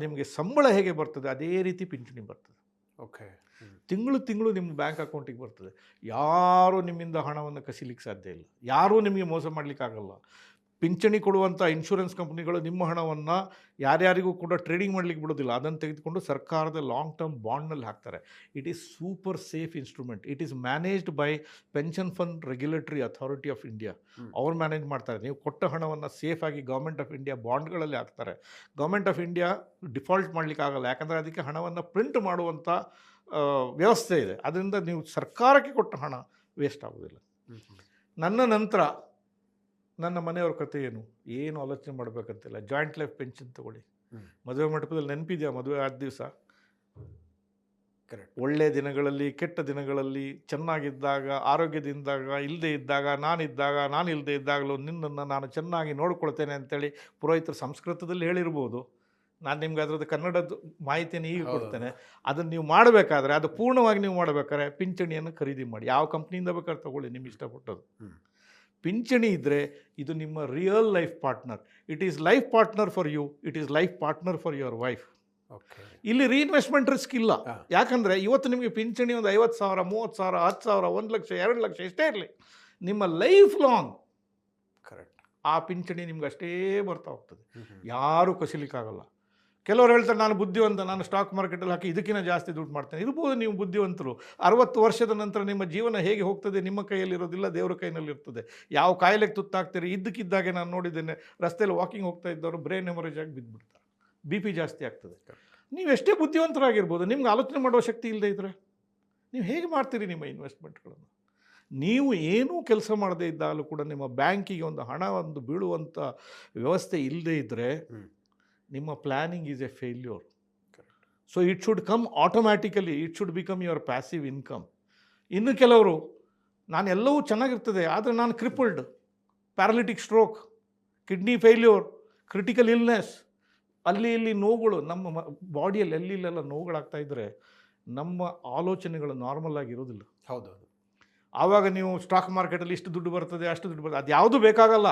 ನಿಮಗೆ ಸಂಬಳ ಹೇಗೆ ಬರ್ತದೆ ಅದೇ ರೀತಿ ಪಿಂಚಣಿ ಬರ್ತದೆ. ಓಕೆ. ತಿಂಗಳು ನಿಮ್ಮ ಬ್ಯಾಂಕ್ ಅಕೌಂಟಿಗೆ ಬರ್ತದೆ. ಯಾರೂ ನಿಮ್ಮಿಂದ ಹಣವನ್ನು ಕಸಿಲಿಕ್ಕೆ ಸಾಧ್ಯ ಇಲ್ಲ, ಯಾರೂ ನಿಮಗೆ ಮೋಸ ಮಾಡಲಿಕ್ಕಾಗಲ್ಲ. ಪಿಂಚಣಿ ಕೊಡುವಂಥ ಇನ್ಶೂರೆನ್ಸ್ ಕಂಪ್ನಿಗಳು ನಿಮ್ಮ ಹಣವನ್ನು ಯಾರ್ಯಾರಿಗೂ ಕೂಡ ಟ್ರೇಡಿಂಗ್ ಮಾಡಲಿಕ್ಕೆ ಬಿಡೋದಿಲ್ಲ. ಅದನ್ನು ತೆಗೆದುಕೊಂಡು ಸರ್ಕಾರದ ಲಾಂಗ್ ಟರ್ಮ್ ಬಾಂಡ್ನಲ್ಲಿ ಹಾಕ್ತಾರೆ. It is super safe instrument. It is managed by pension fund regulatory authority of India. ಅವ್ರು ಮ್ಯಾನೇಜ್ ಮಾಡ್ತಾರೆ. ನೀವು ಕೊಟ್ಟ ಹಣವನ್ನು ಸೇಫಾಗಿ ಗೌರ್ಮೆಂಟ್ ಆಫ್ ಇಂಡಿಯಾ ಬಾಂಡ್ಗಳಲ್ಲಿ ಹಾಕ್ತಾರೆ. ಗೌರ್ಮೆಂಟ್ ಆಫ್ ಇಂಡಿಯಾ ಡಿಫಾಲ್ಟ್ ಮಾಡಲಿಕ್ಕಾಗಲ್ಲ, ಯಾಕಂದರೆ ಅದಕ್ಕೆ ಹಣವನ್ನು ಪ್ರಿಂಟ್ ಮಾಡುವಂಥ ವ್ಯವಸ್ಥೆ ಇದೆ. ಅದರಿಂದ ನೀವು ಸರ್ಕಾರಕ್ಕೆ ಕೊಟ್ಟ ಹಣ ವೇಸ್ಟ್ ಆಗೋದಿಲ್ಲ. ನನ್ನ ನಂತರ ನನ್ನ ಮನೆಯವ್ರ ಕಥೆ ಏನು ಆಲೋಚನೆ ಮಾಡಬೇಕಂತಿಲ್ಲ. ಜಾಯಿಂಟ್ ಲೈಫ್ ಪೆನ್ಷನ್ ತಗೊಳ್ಳಿ. ಮದುವೆ ಮಂಟಪದಲ್ಲಿ ನೆನಪಿದೆಯಾ? ಮದುವೆ ಆದ ದಿವಸ ಕರೆಕ್ಟ್, ಒಳ್ಳೆಯ ದಿನಗಳಲ್ಲಿ, ಕೆಟ್ಟ ದಿನಗಳಲ್ಲಿ, ಚೆನ್ನಾಗಿದ್ದಾಗ, ಆರೋಗ್ಯದಿಂದಾಗ, ಇಲ್ಲದೆ ಇದ್ದಾಗ, ನಾನು ಇಲ್ಲದೆ ಇದ್ದಾಗಲೂ ನಿನ್ನನ್ನು ನಾನು ಚೆನ್ನಾಗಿ ನೋಡ್ಕೊಳ್ತೇನೆ ಅಂತೇಳಿ ಪುರೋಹಿತರು ಸಂಸ್ಕೃತದಲ್ಲಿ ಹೇಳಿರ್ಬೋದು. ನಾನು ನಿಮ್ಗೆ ಅದರದ್ದು ಕನ್ನಡದ ಮಾಹಿತಿಯನ್ನು ಈಗ ಕೊಡ್ತೇನೆ. ಅದನ್ನು ನೀವು ಮಾಡಬೇಕಾದ್ರೆ, ಅದು ಪೂರ್ಣವಾಗಿ ನೀವು ಮಾಡಬೇಕಾದ್ರೆ ಪಿಂಚಣಿಯನ್ನು ಖರೀದಿ ಮಾಡಿ. ಯಾವ ಕಂಪ್ನಿಯಿಂದ ಬೇಕಾದ್ರೆ ತಗೊಳ್ಳಿ, ನಿಮ್ಗೆ ಇಷ್ಟಪಟ್ಟದ್ದು. ಪಿಂಚಣಿ ಇದ್ದರೆ ಇದು ನಿಮ್ಮ real life partner. It is life partner for you, it is life partner for your wife. ಇಲ್ಲಿ ರೀಇನ್ವೆಸ್ಟ್ಮೆಂಟ್ ರಿಸ್ಕ್ ಇಲ್ಲ. ಯಾಕಂದರೆ ಇವತ್ತು ನಿಮಗೆ ಪಿಂಚಣಿ ಒಂದು 50,000, 30,000, 10,000, 1 ಲಕ್ಷ, 2 ಲಕ್ಷ ಎಷ್ಟೇ ಇರಲಿ, ನಿಮ್ಮ ಲೈಫ್ ಲಾಂಗ್ ಕರೆಕ್ಟ್ ಆ ಪಿಂಚಣಿ ನಿಮ್ಗೆ ಅಷ್ಟೇ ಬರ್ತಾ ಹೋಗ್ತದೆ. ಯಾರೂ ಕಸಿಲಿಕ್ಕಾಗಲ್ಲ. ಕೆಲವರು ಹೇಳ್ತಾರೆ, ನಾನು ಬುದ್ಧಿವಂತ, ನಾನು ಸ್ಟಾಕ್ ಮಾರ್ಕೆಟಲ್ಲಿ ಹಾಕಿ ಇದಕ್ಕಿಂತ ಜಾಸ್ತಿ ದುಡ್ಡು ಮಾಡ್ತೇನೆ. ಇರ್ಬೋದು ನೀವು ಬುದ್ಧಿವಂತರು. 60 ವರ್ಷದ ನಂತರ ನಿಮ್ಮ ಜೀವನ ಹೇಗೆ ಹೋಗ್ತದೆ ನಿಮ್ಮ ಕೈಯಲ್ಲಿರೋದಿಲ್ಲ, ದೇವರ ಕೈನಲ್ಲಿರ್ತದೆ. ಯಾವ ಕಾಯಿಲೆಗೆ ತುತ್ತಾಗ್ತೀರಿ. ಇದ್ದಕ್ಕಿದ್ದಾಗೆ ನಾನು ನೋಡಿದ್ದೇನೆ, ರಸ್ತೆಯಲ್ಲಿ ವಾಕಿಂಗ್ ಹೋಗ್ತಾ ಇದ್ದವರು ಬ್ರೈನ್ ಹೆಮರೇಜ್ ಆಗಿ ಬಿದ್ದುಬಿಡ್ತಾರೆ, BP ಜಾಸ್ತಿ ಆಗ್ತದೆ. ನೀವು ಎಷ್ಟೇ ಬುದ್ಧಿವಂತರಾಗಿರ್ಬೋದು, ನಿಮ್ಗೆ ಆಲೋಚನೆ ಮಾಡುವ ಶಕ್ತಿ ಇಲ್ಲದೆ ಇದ್ದರೆ ನೀವು ಹೇಗೆ ಮಾಡ್ತೀರಿ ನಿಮ್ಮ ಇನ್ವೆಸ್ಟ್ಮೆಂಟ್ಗಳನ್ನು? ನೀವು ಏನೂ ಕೆಲಸ ಮಾಡದೇ ಇದ್ದಾಗಲೂ ಕೂಡ ನಿಮ್ಮ ಬ್ಯಾಂಕಿಗೆ ಒಂದು ಹಣ ಒಂದು ಬೀಳುವಂಥ ವ್ಯವಸ್ಥೆ ಇಲ್ಲದೇ ಇದ್ದರೆ ನಿಮ್ಮ planning is a failure. So it should come automatically, it should become your passive income. ಇನ್ನು ಕೆಲವರು ನಾನು ಎಲ್ಲವೂ ಚೆನ್ನಾಗಿರ್ತದೆ ಆದರೆ ನಾನು crippled, paralytic stroke, kidney failure, critical illness, ಅಲ್ಲಿ ಇಲ್ಲಿ ನೋವುಗಳು ನಮ್ಮ ಬಾಡಿಯಲ್ಲಿ ಎಲ್ಲಿಲ್ಲೆಲ್ಲ ನೋವುಗಳಾಗ್ತಾ ಇದ್ದರೆ ನಮ್ಮ ಆಲೋಚನೆಗಳು ನಾರ್ಮಲ್ ಆಗಿರೋದಿಲ್ಲ. ಹೌದೌದು. ಆವಾಗ ನೀವು ಸ್ಟಾಕ್ ಮಾರ್ಕೆಟಲ್ಲಿ ಇಷ್ಟು ದುಡ್ಡು ಬರ್ತದೆ, ಅಷ್ಟು ದುಡ್ಡು ಬರ್ತದೆ, ಅದು ಯಾವುದೂ ಬೇಕಾಗಲ್ಲ.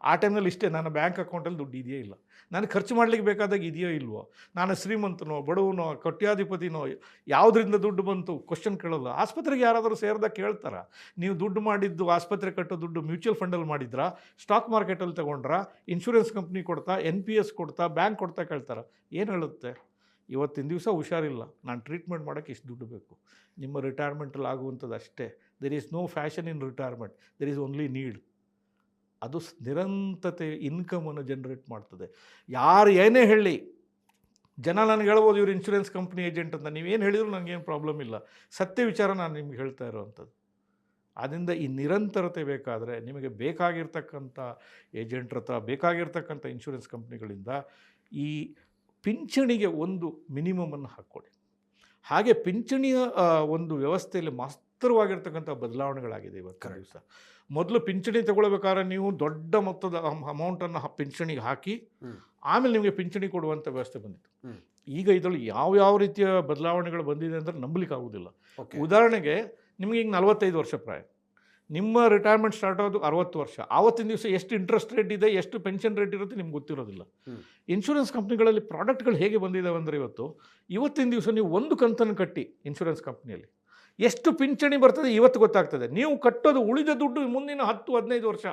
ಆ ಟೈಮ್ನಲ್ಲಿ ಇಷ್ಟೇ, ನನ್ನ ಬ್ಯಾಂಕ್ ಅಕೌಂಟಲ್ಲಿ ದುಡ್ಡು ಇದೆಯೇ ಇಲ್ಲ, ನಾನು ಖರ್ಚು ಮಾಡಲಿಕ್ಕೆ ಬೇಕಾದಾಗ ಇದೆಯೋ ಇಲ್ವೋ, ನಾನು ಶ್ರೀಮಂತನೋ ಬಡವನೋ ಕೋಟ್ಯಾಧಿಪತಿನೋ, ಯಾವುದರಿಂದ ದುಡ್ಡು ಬಂತು ಕ್ವಶನ್ ಕೇಳೋಲ್ಲ. ಆಸ್ಪತ್ರೆಗೆ ಯಾರಾದರೂ ಸೇರಿದಾಗ ಕೇಳ್ತಾರ, ನೀವು ದುಡ್ಡು ಮಾಡಿದ್ದು ಆಸ್ಪತ್ರೆ ಕಟ್ಟೋ ದುಡ್ಡು ಮ್ಯೂಚುವಲ್ ಫಂಡಲ್ಲಿ ಮಾಡಿದ್ರಾ, ಸ್ಟಾಕ್ ಮಾರ್ಕೆಟಲ್ಲಿ ತೊಗೊಂಡ್ರಾ, ಇನ್ಶೂರೆನ್ಸ್ ಕಂಪ್ನಿ ಕೊಡ್ತಾ, NPS ಕೊಡ್ತಾ, ಬ್ಯಾಂಕ್ ಕೊಡ್ತಾ ಕೇಳ್ತಾರೆ. ಏನು ಹೇಳುತ್ತೆ? ಇವತ್ತಿನ ದಿವಸ ಹುಷಾರಿಲ್ಲ, ನಾನು ಟ್ರೀಟ್ಮೆಂಟ್ ಮಾಡೋಕ್ಕೆ ಇಷ್ಟು ದುಡ್ಡು ಬೇಕು. ನಿಮ್ಮ ರಿಟೈರ್ಮೆಂಟಲ್ಲಿ ಆಗುವಂಥದ್ದು ಅಷ್ಟೇ. There is no fashion in retirement, there is only need. ಅದು ನಿರಂತರತೆ ಇನ್ಕಮನ್ನು ಜನ್ರೇಟ್ ಮಾಡ್ತದೆ. ಯಾರು ಏನೇ ಹೇಳಿ, ಜನ ನನಗೆ ಹೇಳ್ಬೋದು ಇವರು ಇನ್ಶೂರೆನ್ಸ್ ಕಂಪ್ನಿ ಏಜೆಂಟ್ ಅಂತ, ನೀವೇನು ಹೇಳಿದ್ರು ನನಗೇನು ಪ್ರಾಬ್ಲಮ್ ಇಲ್ಲ, ಸತ್ಯ ವಿಚಾರ ನಾನು ನಿಮ್ಗೆ ಹೇಳ್ತಾ ಇರೋವಂಥದ್ದು. ಆದ್ದರಿಂದ ಈ ನಿರಂತರತೆ ಬೇಕಾದರೆ ನಿಮಗೆ ಬೇಕಾಗಿರ್ತಕ್ಕಂಥ ಏಜೆಂಟ್ರ ಹತ್ರ, ಬೇಕಾಗಿರ್ತಕ್ಕಂಥ ಇನ್ಶೂರೆನ್ಸ್ ಕಂಪ್ನಿಗಳಿಂದ ಈ ಪಿಂಚಣಿಗೆ ಒಂದು ಮಿನಿಮಮನ್ನು ಹಾಕ್ಕೊಳ್ಳಿ. ಹಾಗೆ ಪಿಂಚಣಿಯ ಒಂದು ವ್ಯವಸ್ಥೆಯಲ್ಲಿ ಮಹತ್ತರವಾಗಿರ್ತಕ್ಕಂಥ ಬದಲಾವಣೆಗಳಾಗಿದೆ ಇವತ್ತಿನ ದಿವಸ. ಮೊದಲು ಪಿಂಚಣಿ ತಗೊಳ್ಬೇಕಾದ್ರೆ ನೀವು ದೊಡ್ಡ ಮೊತ್ತದ ಅಮೌಂಟನ್ನು ಪಿಂಚಣಿಗೆ ಹಾಕಿ ಆಮೇಲೆ ನಿಮಗೆ ಪಿಂಚಣಿ ಕೊಡುವಂಥ ವ್ಯವಸ್ಥೆ ಬಂದಿತ್ತು. ಈಗ ಇದರಲ್ಲಿ ಯಾವ ರೀತಿಯ ಬದಲಾವಣೆಗಳು ಬಂದಿದೆ ಅಂದರೆ ನಂಬಲಿಕ್ಕೆ ಆಗೋದಿಲ್ಲ. ಉದಾಹರಣೆಗೆ ನಿಮಗೆ ಈಗ 45 ವರ್ಷ ಪ್ರಾಯ, ನಿಮ್ಮ ರಿಟೈರ್ಮೆಂಟ್ ಸ್ಟಾರ್ಟ್ ಆಗೋದು 60 ವರ್ಷ. ಆವತ್ತಿನ ದಿವಸ ಎಷ್ಟು ಇಂಟ್ರೆಸ್ಟ್ ರೇಟ್ ಇದೆ, ಎಷ್ಟು ಪೆನ್ಷನ್ ರೇಟ್ ಇರುತ್ತೆ ನಿಮ್ಗೆ ಗೊತ್ತಿರೋದಿಲ್ಲ. ಇನ್ಶೂರೆನ್ಸ್ ಕಂಪ್ನಿಗಳಲ್ಲಿ ಪ್ರಾಡಕ್ಟ್ಗಳು ಹೇಗೆ ಬಂದಿದ್ದಾವೆ ಅಂದರೆ ಇವತ್ತಿನ ದಿವಸ ನೀವು ಒಂದು ಕಂತನ್ನು ಕಟ್ಟಿ ಇನ್ಶೂರೆನ್ಸ್ ಕಂಪ್ನಿಯಲ್ಲಿ ಎಷ್ಟು ಪಿಂಚಣಿ ಬರ್ತದೆ ಇವತ್ತು ಗೊತ್ತಾಗ್ತದೆ. ನೀವು ಕಟ್ಟೋದು ಉಳಿದ ದುಡ್ಡು ಮುಂದಿನ 10-15 ವರ್ಷ.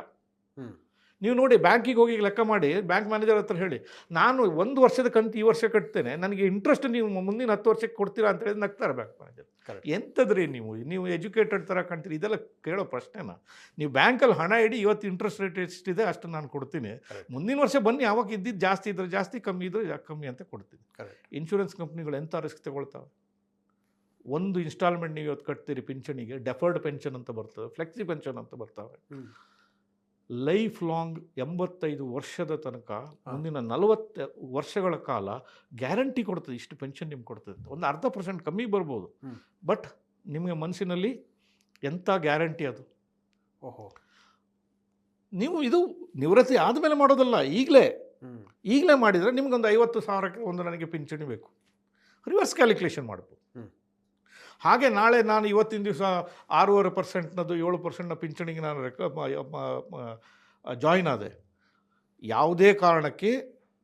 ನೀವು ನೋಡಿ, ಬ್ಯಾಂಕಿಗೆ ಹೋಗಿ ಲೆಕ್ಕ ಮಾಡಿ, ಬ್ಯಾಂಕ್ ಮ್ಯಾನೇಜರ್ ಹತ್ರ ಹೇಳಿ, ನಾನು 1 ವರ್ಷದ ಕಂತು ಈ ವರ್ಷ ಕಟ್ತೇನೆ, ನನಗೆ ಇಂಟ್ರೆಸ್ಟ್ ನೀವು ಮುಂದಿನ 10 ವರ್ಷಕ್ಕೆ ಕೊಡ್ತೀರಾ ಅಂತ ಹೇಳಿ ನಗ್ತಾರೆ ಬ್ಯಾಂಕ್ ಮ್ಯಾನೇಜರ್. ಎಂಥದ್ರಿ ನೀವು ಎಜುಕೇಟೆಡ್ ಥರ ಕಾಣ್ತೀರಿ? ಇದೆಲ್ಲ ಕೇಳೋ ಪ್ರಶ್ನೆನಾ? ನೀವು ಬ್ಯಾಂಕಲ್ಲಿ ಹಣ ಇಡಿ, ಇವತ್ತು ಇಂಟ್ರೆಸ್ಟ್ ರೇಟ್ ಎಷ್ಟಿದೆ ಅಷ್ಟು ನಾನು ಕೊಡ್ತೀನಿ, ಮುಂದಿನ ವರ್ಷ ಬನ್ನಿ, ಯಾವಾಗ ಇದ್ದಿದ್ದು ಜಾಸ್ತಿ ಇದ್ರೆ ಜಾಸ್ತಿ, ಕಮ್ಮಿ ಇದ್ರೆ ಕಮ್ಮಿ ಅಂತ ಕೊಡ್ತೀನಿ. ಇನ್ಶೂರೆನ್ಸ್ ಕಂಪ್ನಿಗಳು ಎಂಥ ರಿಸ್ಕ್ ತಗೊಳ್ತಾವೆ? ಒಂದು ಇನ್ಸ್ಟಾಲ್ಮೆಂಟ್ ನೀವು ಇವತ್ತು ಕಟ್ತೀರಿ ಪಿಂಚಣಿಗೆ, ಡೆಫರ್ಡ್ ಪೆನ್ಷನ್ ಅಂತ ಬರ್ತದೆ, ಫ್ಲೆಕ್ಸಿ ಪೆನ್ಷನ್ ಅಂತ ಬರ್ತವೆ. ಲೈಫ್ ಲಾಂಗ್ 85 ವರ್ಷದ ತನಕ, ಮುಂದಿನ 40 ವರ್ಷಗಳ ಕಾಲ ಗ್ಯಾರಂಟಿ ಕೊಡ್ತದೆ, ಇಷ್ಟು ಪೆನ್ಷನ್ ನಿಮ್ಗೆ ಕೊಡ್ತದೆ. ಒಂದು 0.5% ಕಮ್ಮಿ ಬರ್ಬೋದು, ಬಟ್ ನಿಮಗೆ ಮನಸ್ಸಿನಲ್ಲಿ ಎಂಥ ಗ್ಯಾರಂಟಿ ಅದು. ನೀವು ಇದು ನಿವೃತ್ತಿ ಆದಮೇಲೆ ಮಾಡೋದಲ್ಲ, ಈಗಲೇ ಮಾಡಿದರೆ ನಿಮ್ಗೊಂದು 50,000ಕ್ಕೆ ಒಂದು ನನಗೆ ಪಿಂಚಣಿ ಬೇಕು, ರಿವರ್ಸ್ ಕ್ಯಾಲ್ಕುಲೇಷನ್ ಮಾಡ್ಬೋದು. ಹಾಗೆ ನಾಳೆ ನಾನು ಇವತ್ತಿನ ದಿವಸ 6.5%ನದು 7%ನ ಪಿಂಚಣಿಗೆ ನಾನು ಜಾಯಿನ್ ಆದೆ. ಯಾವುದೇ ಕಾರಣಕ್ಕೆ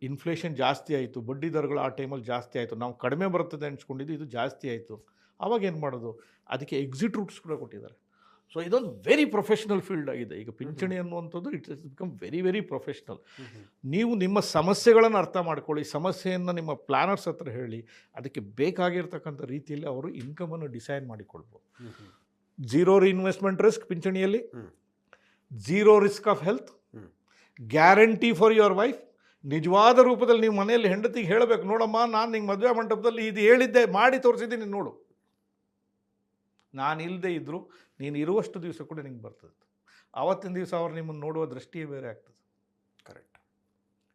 ಇನ್ಫ್ಲೇಷನ್ ಜಾಸ್ತಿ ಆಯಿತು, ಬಡ್ಡಿ ದರಗಳು ಆ ಟೈಮಲ್ಲಿ ಜಾಸ್ತಿ ಆಯಿತು, ನಾವು ಕಡಿಮೆ ಬರ್ತದೆ ಅನ್ಸ್ಕೊಂಡಿದ್ದು, ಇದು ಜಾಸ್ತಿ ಆಯಿತು. ಆವಾಗ ಏನು ಮಾಡೋದು? ಅದಕ್ಕೆ ಎಕ್ಸಿಟ್ ರೂಟ್ಸ್ ಕೂಡ ಕೊಟ್ಟಿದ್ದಾರೆ. ಸೊ ಇದೊಂದು ವೆರಿ ಪ್ರೊಫೆಷ್ನಲ್ ಫೀಲ್ಡ್ ಆಗಿದೆ ಈಗ ಪಿಂಚಣಿ ಅನ್ನುವಂಥದ್ದು. It's become very professional. ನೀವು ನಿಮ್ಮ ಸಮಸ್ಯೆಗಳನ್ನು ಅರ್ಥ ಮಾಡ್ಕೊಳ್ಳಿ, ಸಮಸ್ಯೆಯನ್ನು ನಿಮ್ಮ ಪ್ಲ್ಯಾನರ್ಸ್ ಹತ್ರ ಹೇಳಿ, ಅದಕ್ಕೆ ಬೇಕಾಗಿರ್ತಕ್ಕಂಥ ರೀತಿಯಲ್ಲಿ ಅವರು ಇನ್ಕಮನ್ನು ಡಿಸೈನ್ ಮಾಡಿಕೊಳ್ಬೋದು. 0 ಇನ್ವೆಸ್ಟ್ಮೆಂಟ್ ರಿಸ್ಕ್ ಪಿಂಚಣಿಯಲ್ಲಿ, 0 risk of health, guarantee for your wife. ನಿಜವಾದ ರೂಪದಲ್ಲಿ ನೀವು ಮನೆಯಲ್ಲಿ ಹೆಂಡತಿಗೆ ಹೇಳಬೇಕು, ನೋಡಮ್ಮ ನಾನು ನಿಂಗೆ ಮದುವೆ ಮಂಟಪದಲ್ಲಿ ಇದು ಹೇಳಿದ್ದೆ, ಮಾಡಿ ತೋರಿಸಿದ್ದೀನಿ ನೋಡು, ನಾನು ಇಲ್ಲದೆ ಇದ್ದರೂ ನೀನು ಇರುವಷ್ಟು ದಿವಸ ಕೂಡ ನಿಂಗೆ ಬರ್ತದೆ. ಆವತ್ತಿನ ದಿವಸ ಅವ್ರು ನಿಮ್ಮನ್ನು ನೋಡುವ ದೃಷ್ಟಿಯೇ ಬೇರೆ ಆಗ್ತದೆ. ಕರೆಕ್ಟ್.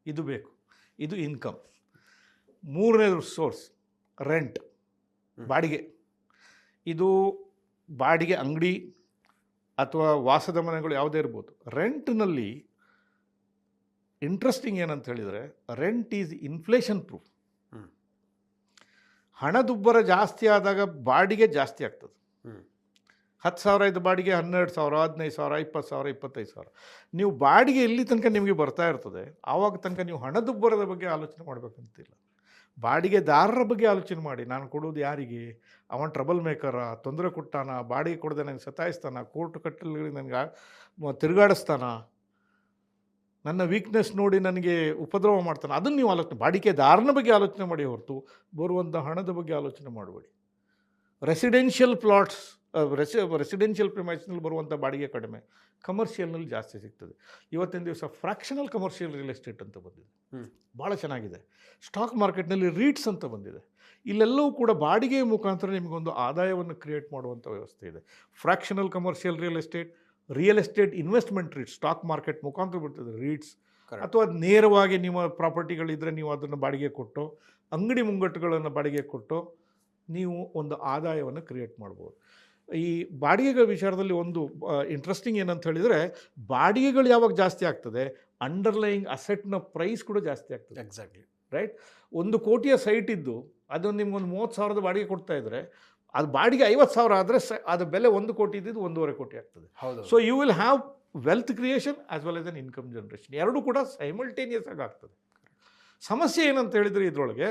ಇದು ಬೇಕು, ಇದು ಇನ್ಕಮ್. 3ನೇದು ಸೋರ್ಸ್ ರೆಂಟ್, ಬಾಡಿಗೆ. ಇದು ಬಾಡಿಗೆ ಅಂಗಡಿ ಅಥವಾ ವಾಸದ ಮನೆಗಳು ಯಾವುದೇ ಇರ್ಬೋದು. ರೆಂಟ್ನಲ್ಲಿ ಇಂಟ್ರೆಸ್ಟಿಂಗ್ ಏನಂತ ಹೇಳಿದರೆ, ರೆಂಟ್ ಈಸ್ ಇನ್ಫ್ಲೇಷನ್ ಪ್ರೂಫ್. ಹಣದುಬ್ಬರ ಜಾಸ್ತಿ ಆದಾಗ ಬಾಡಿಗೆ ಜಾಸ್ತಿ ಆಗ್ತದೆ. 10,000 ಇದ್ದ ಬಾಡಿಗೆ 12,000, 15,000, 20,000, 25,000. ನೀವು ಬಾಡಿಗೆ ಎಲ್ಲಿ ತನಕ ನಿಮಗೆ ಬರ್ತಾ ಇರ್ತದೆ, ಆವಾಗ ತನಕ ನೀವು ಹಣದುಬ್ಬರದ ಬಗ್ಗೆ ಆಲೋಚನೆ ಮಾಡಬೇಕಂತಿಲ್ಲ. ಬಾಡಿಗೆದಾರರ ಬಗ್ಗೆ ಆಲೋಚನೆ ಮಾಡಿ, ನಾನು ಕೊಡೋದು ಯಾರಿಗೆ, ಅವನ ಟ್ರಬಲ್ ಮೇಕರ, ತೊಂದರೆ ಕೊಟ್ಟಾನ, ಬಾಡಿಗೆ ಕೊಡದೆ ನನಗೆ ಸತಾಯಿಸ್ತಾನ, ಕೋರ್ಟ್ ಕಟ್ಟಲಿಗೆ ನನಗೆ ತಿರುಗಾಡಿಸ್ತಾನ, ನನ್ನ ವೀಕ್ನೆಸ್ ನೋಡಿ ನನಗೆ ಉಪದ್ರವ ಮಾಡ್ತಾನೆ, ಅದನ್ನು ನೀವು ಆಲೋಚನೆ, ಬಾಡಿಗೆದಾರನ ಬಗ್ಗೆ ಆಲೋಚನೆ ಮಾಡಿ ಹೊರತು ಬರುವಂಥ ಹಣದ ಬಗ್ಗೆ ಆಲೋಚನೆ ಮಾಡಬೇಡಿ. ರೆಸಿಡೆನ್ಷಿಯಲ್ ಪ್ಲಾಟ್ಸ್, ರೆಸಿಡೆನ್ಷಿಯಲ್ ಪ್ರಿಮೈಸ್ನಲ್ಲಿ ಬರುವಂಥ ಬಾಡಿಗೆ ಕಡಿಮೆ, ಕಮರ್ಷಿಯಲ್ನಲ್ಲಿ ಜಾಸ್ತಿ ಸಿಗ್ತದೆ. ಇವತ್ತಿನ ದಿವಸ ಫ್ರ್ಯಾಕ್ಷನಲ್ ಕಮರ್ಷಿಯಲ್ ರಿಯಲ್ ಎಸ್ಟೇಟ್ ಅಂತ ಬಂದಿದೆ, ಭಾಳ ಚೆನ್ನಾಗಿದೆ. ಸ್ಟಾಕ್ ಮಾರ್ಕೆಟ್ನಲ್ಲಿ ರೀಟ್ಸ್ ಅಂತ ಬಂದಿದೆ. ಇಲ್ಲೆಲ್ಲವೂ ಕೂಡ ಬಾಡಿಗೆಯ ಮುಖಾಂತರ ನಿಮಗೊಂದು ಆದಾಯವನ್ನು ಕ್ರಿಯೇಟ್ ಮಾಡುವಂಥ ವ್ಯವಸ್ಥೆ ಇದೆ. Fractional commercial real estate investment REITs, stock market ಮುಖಾಂತರ ಬರ್ತದೆ ರೀಟ್ಸ್, ಅಥವಾ ನೇರವಾಗಿ ನಿಮ್ಮ ಪ್ರಾಪರ್ಟಿಗಳಿದ್ದರೆ ನೀವು ಅದನ್ನು ಬಾಡಿಗೆ ಕೊಟ್ಟು, ಅಂಗಡಿ ಮುಂಗಟ್ಟುಗಳನ್ನು ಬಾಡಿಗೆ ಕೊಟ್ಟು ನೀವು ಒಂದು ಆದಾಯವನ್ನು ಕ್ರಿಯೇಟ್ ಮಾಡ್ಬೋದು. ಈ ಬಾಡಿಗೆಗಳ ವಿಚಾರದಲ್ಲಿ ಒಂದು ಇಂಟ್ರೆಸ್ಟಿಂಗ್ ಏನಂತ ಹೇಳಿದರೆ, ಬಾಡಿಗೆಗಳು ಯಾವಾಗ ಜಾಸ್ತಿ ಆಗ್ತದೆ, ಅಂಡರ್ಲೈಯಿಂಗ್ ಅಸೆಟ್ನ ಪ್ರೈಸ್ ಕೂಡ ಜಾಸ್ತಿ ಆಗ್ತದೆ. Exactly right. 1 ಕೋಟಿಯ ಸೈಟ್ ಇದ್ದು ಅದನ್ನು ನಿಮ್ಗೊಂದು 30,000 ಬಾಡಿಗೆ ಕೊಡ್ತಾ ಇದ್ದರೆ, ಅದು ಬಾಡಿಗೆ 50,000 ಆದರೆ ಅದು ಬೆಲೆ 1 ಕೋಟಿ ಇದ್ದಿದ್ದು 1.5 ಕೋಟಿ ಆಗ್ತದೆ. So you will have wealth creation as well as an income generation, ಎರಡೂ ಕೂಡ ಸೈಮಲ್ಟೇನಿಯಸ್ ಆಗಿ ಆಗ್ತದೆ. ಸಮಸ್ಯೆ ಏನಂತ ಹೇಳಿದರೆ, ಇದರೊಳಗೆ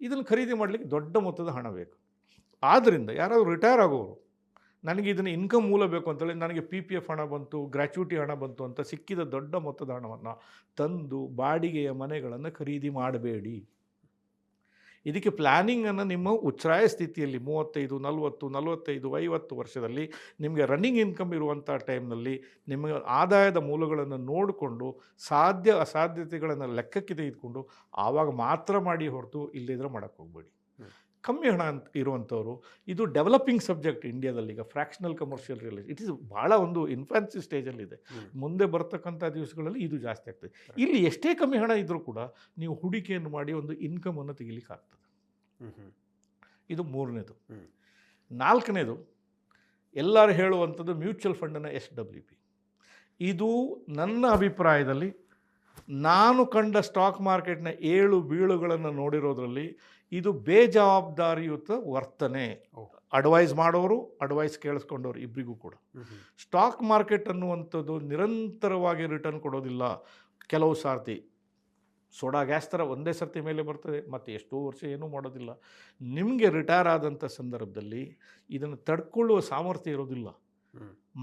ಇದನ್ನು ಖರೀದಿ ಮಾಡಲಿಕ್ಕೆ ದೊಡ್ಡ ಮೊತ್ತದ ಹಣ ಬೇಕು. ಆದ್ದರಿಂದ ಯಾರಾದರೂ ರಿಟೈರ್ ಆಗೋರು, ನನಗೆ ಇದನ್ನು ಇನ್ಕಮ್ ಮೂಲ ಬೇಕು ಅಂತೇಳಿ ನನಗೆ PPF ಹಣ ಬಂತು, ಗ್ರ್ಯಾಚ್ಯುಟಿ ಹಣ ಬಂತು ಅಂತ ಸಿಕ್ಕಿದ ದೊಡ್ಡ ಮೊತ್ತದ ಹಣವನ್ನು ತಂದು ಬಾಡಿಗೆಯ ಮನೆಗಳನ್ನು ಖರೀದಿ ಮಾಡಬೇಡಿ. ಇದಕ್ಕೆ ಪ್ಲ್ಯಾನಿಂಗನ್ನು ನಿಮ್ಮ ಉಚ್ಛ್ರಾಯ ಸ್ಥಿತಿಯಲ್ಲಿ 35, 40, 45, 50 ವರ್ಷದಲ್ಲಿ ನಿಮಗೆ ರನ್ನಿಂಗ್ ಇನ್ಕಮ್ ಇರುವಂಥ ಟೈಮ್ನಲ್ಲಿ ನಿಮಗೆ ಆದಾಯದ ಮೂಲಗಳನ್ನು ನೋಡಿಕೊಂಡು ಸಾಧ್ಯ ಅಸಾಧ್ಯತೆಗಳನ್ನು ಲೆಕ್ಕಕ್ಕೆ ತೆಗೆದುಕೊಂಡು ಆವಾಗ ಮಾತ್ರ ಮಾಡಿ, ಹೊರತು ಇಲ್ಲದಿದ್ರೆ ಮಾಡೋಕ್ಕೆ ಹೋಗಬೇಡಿ. ಕಮ್ಮಿ ಹಣ ಅಂತ ಇರುವಂಥವ್ರು, ಇದು ಡೆವಲಪಿಂಗ್ ಸಬ್ಜೆಕ್ಟ್ ಇಂಡಿಯಾದಲ್ಲಿ. ಈಗ fractional commercial real estate it is ಭಾಳ ಒಂದು ಇನ್ಫ್ಯಾನ್ಸಿ ಸ್ಟೇಜಲ್ಲಿದೆ. ಮುಂದೆ ಬರ್ತಕ್ಕಂಥ ದಿವಸಗಳಲ್ಲಿ ಇದು ಜಾಸ್ತಿ ಆಗ್ತದೆ. ಇಲ್ಲಿ ಎಷ್ಟೇ ಕಮ್ಮಿ ಹಣ ಇದ್ದರೂ ಕೂಡ ನೀವು ಹೂಡಿಕೆಯನ್ನು ಮಾಡಿ ಒಂದು ಇನ್ಕಮನ್ನು ತೆಗಿಲಿಕ್ಕೆ ಆಗ್ತದೆ. ಇದು 3ನೇದು. 4ನೇದು ಎಲ್ಲರೂ ಹೇಳುವಂಥದ್ದು ಮ್ಯೂಚುವಲ್ ಫಂಡನ್ನು SWP. ಇದು ನನ್ನ ಅಭಿಪ್ರಾಯದಲ್ಲಿ ನಾನು ಕಂಡ ಸ್ಟಾಕ್ ಮಾರ್ಕೆಟ್ನ ಏಳು ಬೀಳುಗಳನ್ನು ನೋಡಿರೋದ್ರಲ್ಲಿ ಇದು ಬೇಜವಾಬ್ದಾರಿಯುತ ವರ್ತನೆ. ಅಡ್ವೈಸ್ ಮಾಡೋರು, ಅಡ್ವೈಸ್ ಕೇಳಿಸ್ಕೊಂಡವ್ರು ಇಬ್ಬರಿಗೂ ಕೂಡ. ಸ್ಟಾಕ್ ಮಾರ್ಕೆಟ್ ಅನ್ನುವಂಥದ್ದು ನಿರಂತರವಾಗಿ ರಿಟರ್ನ್ ಕೊಡೋದಿಲ್ಲ. ಕೆಲವು ಸಾರ್ತಿ ಸೋಡಾ ಗ್ಯಾಸ್ ಥರ ಒಂದೇ ಸರ್ತಿ ಮೇಲೆ ಬರ್ತದೆ, ಮತ್ತು ಎಷ್ಟೋ ವರ್ಷ ಏನೂ ಮಾಡೋದಿಲ್ಲ. ನಿಮಗೆ ರಿಟೈರ್ ಆದಂಥ ಸಂದರ್ಭದಲ್ಲಿ ಇದನ್ನು ತಡ್ಕೊಳ್ಳುವ ಸಾಮರ್ಥ್ಯ ಇರೋದಿಲ್ಲ.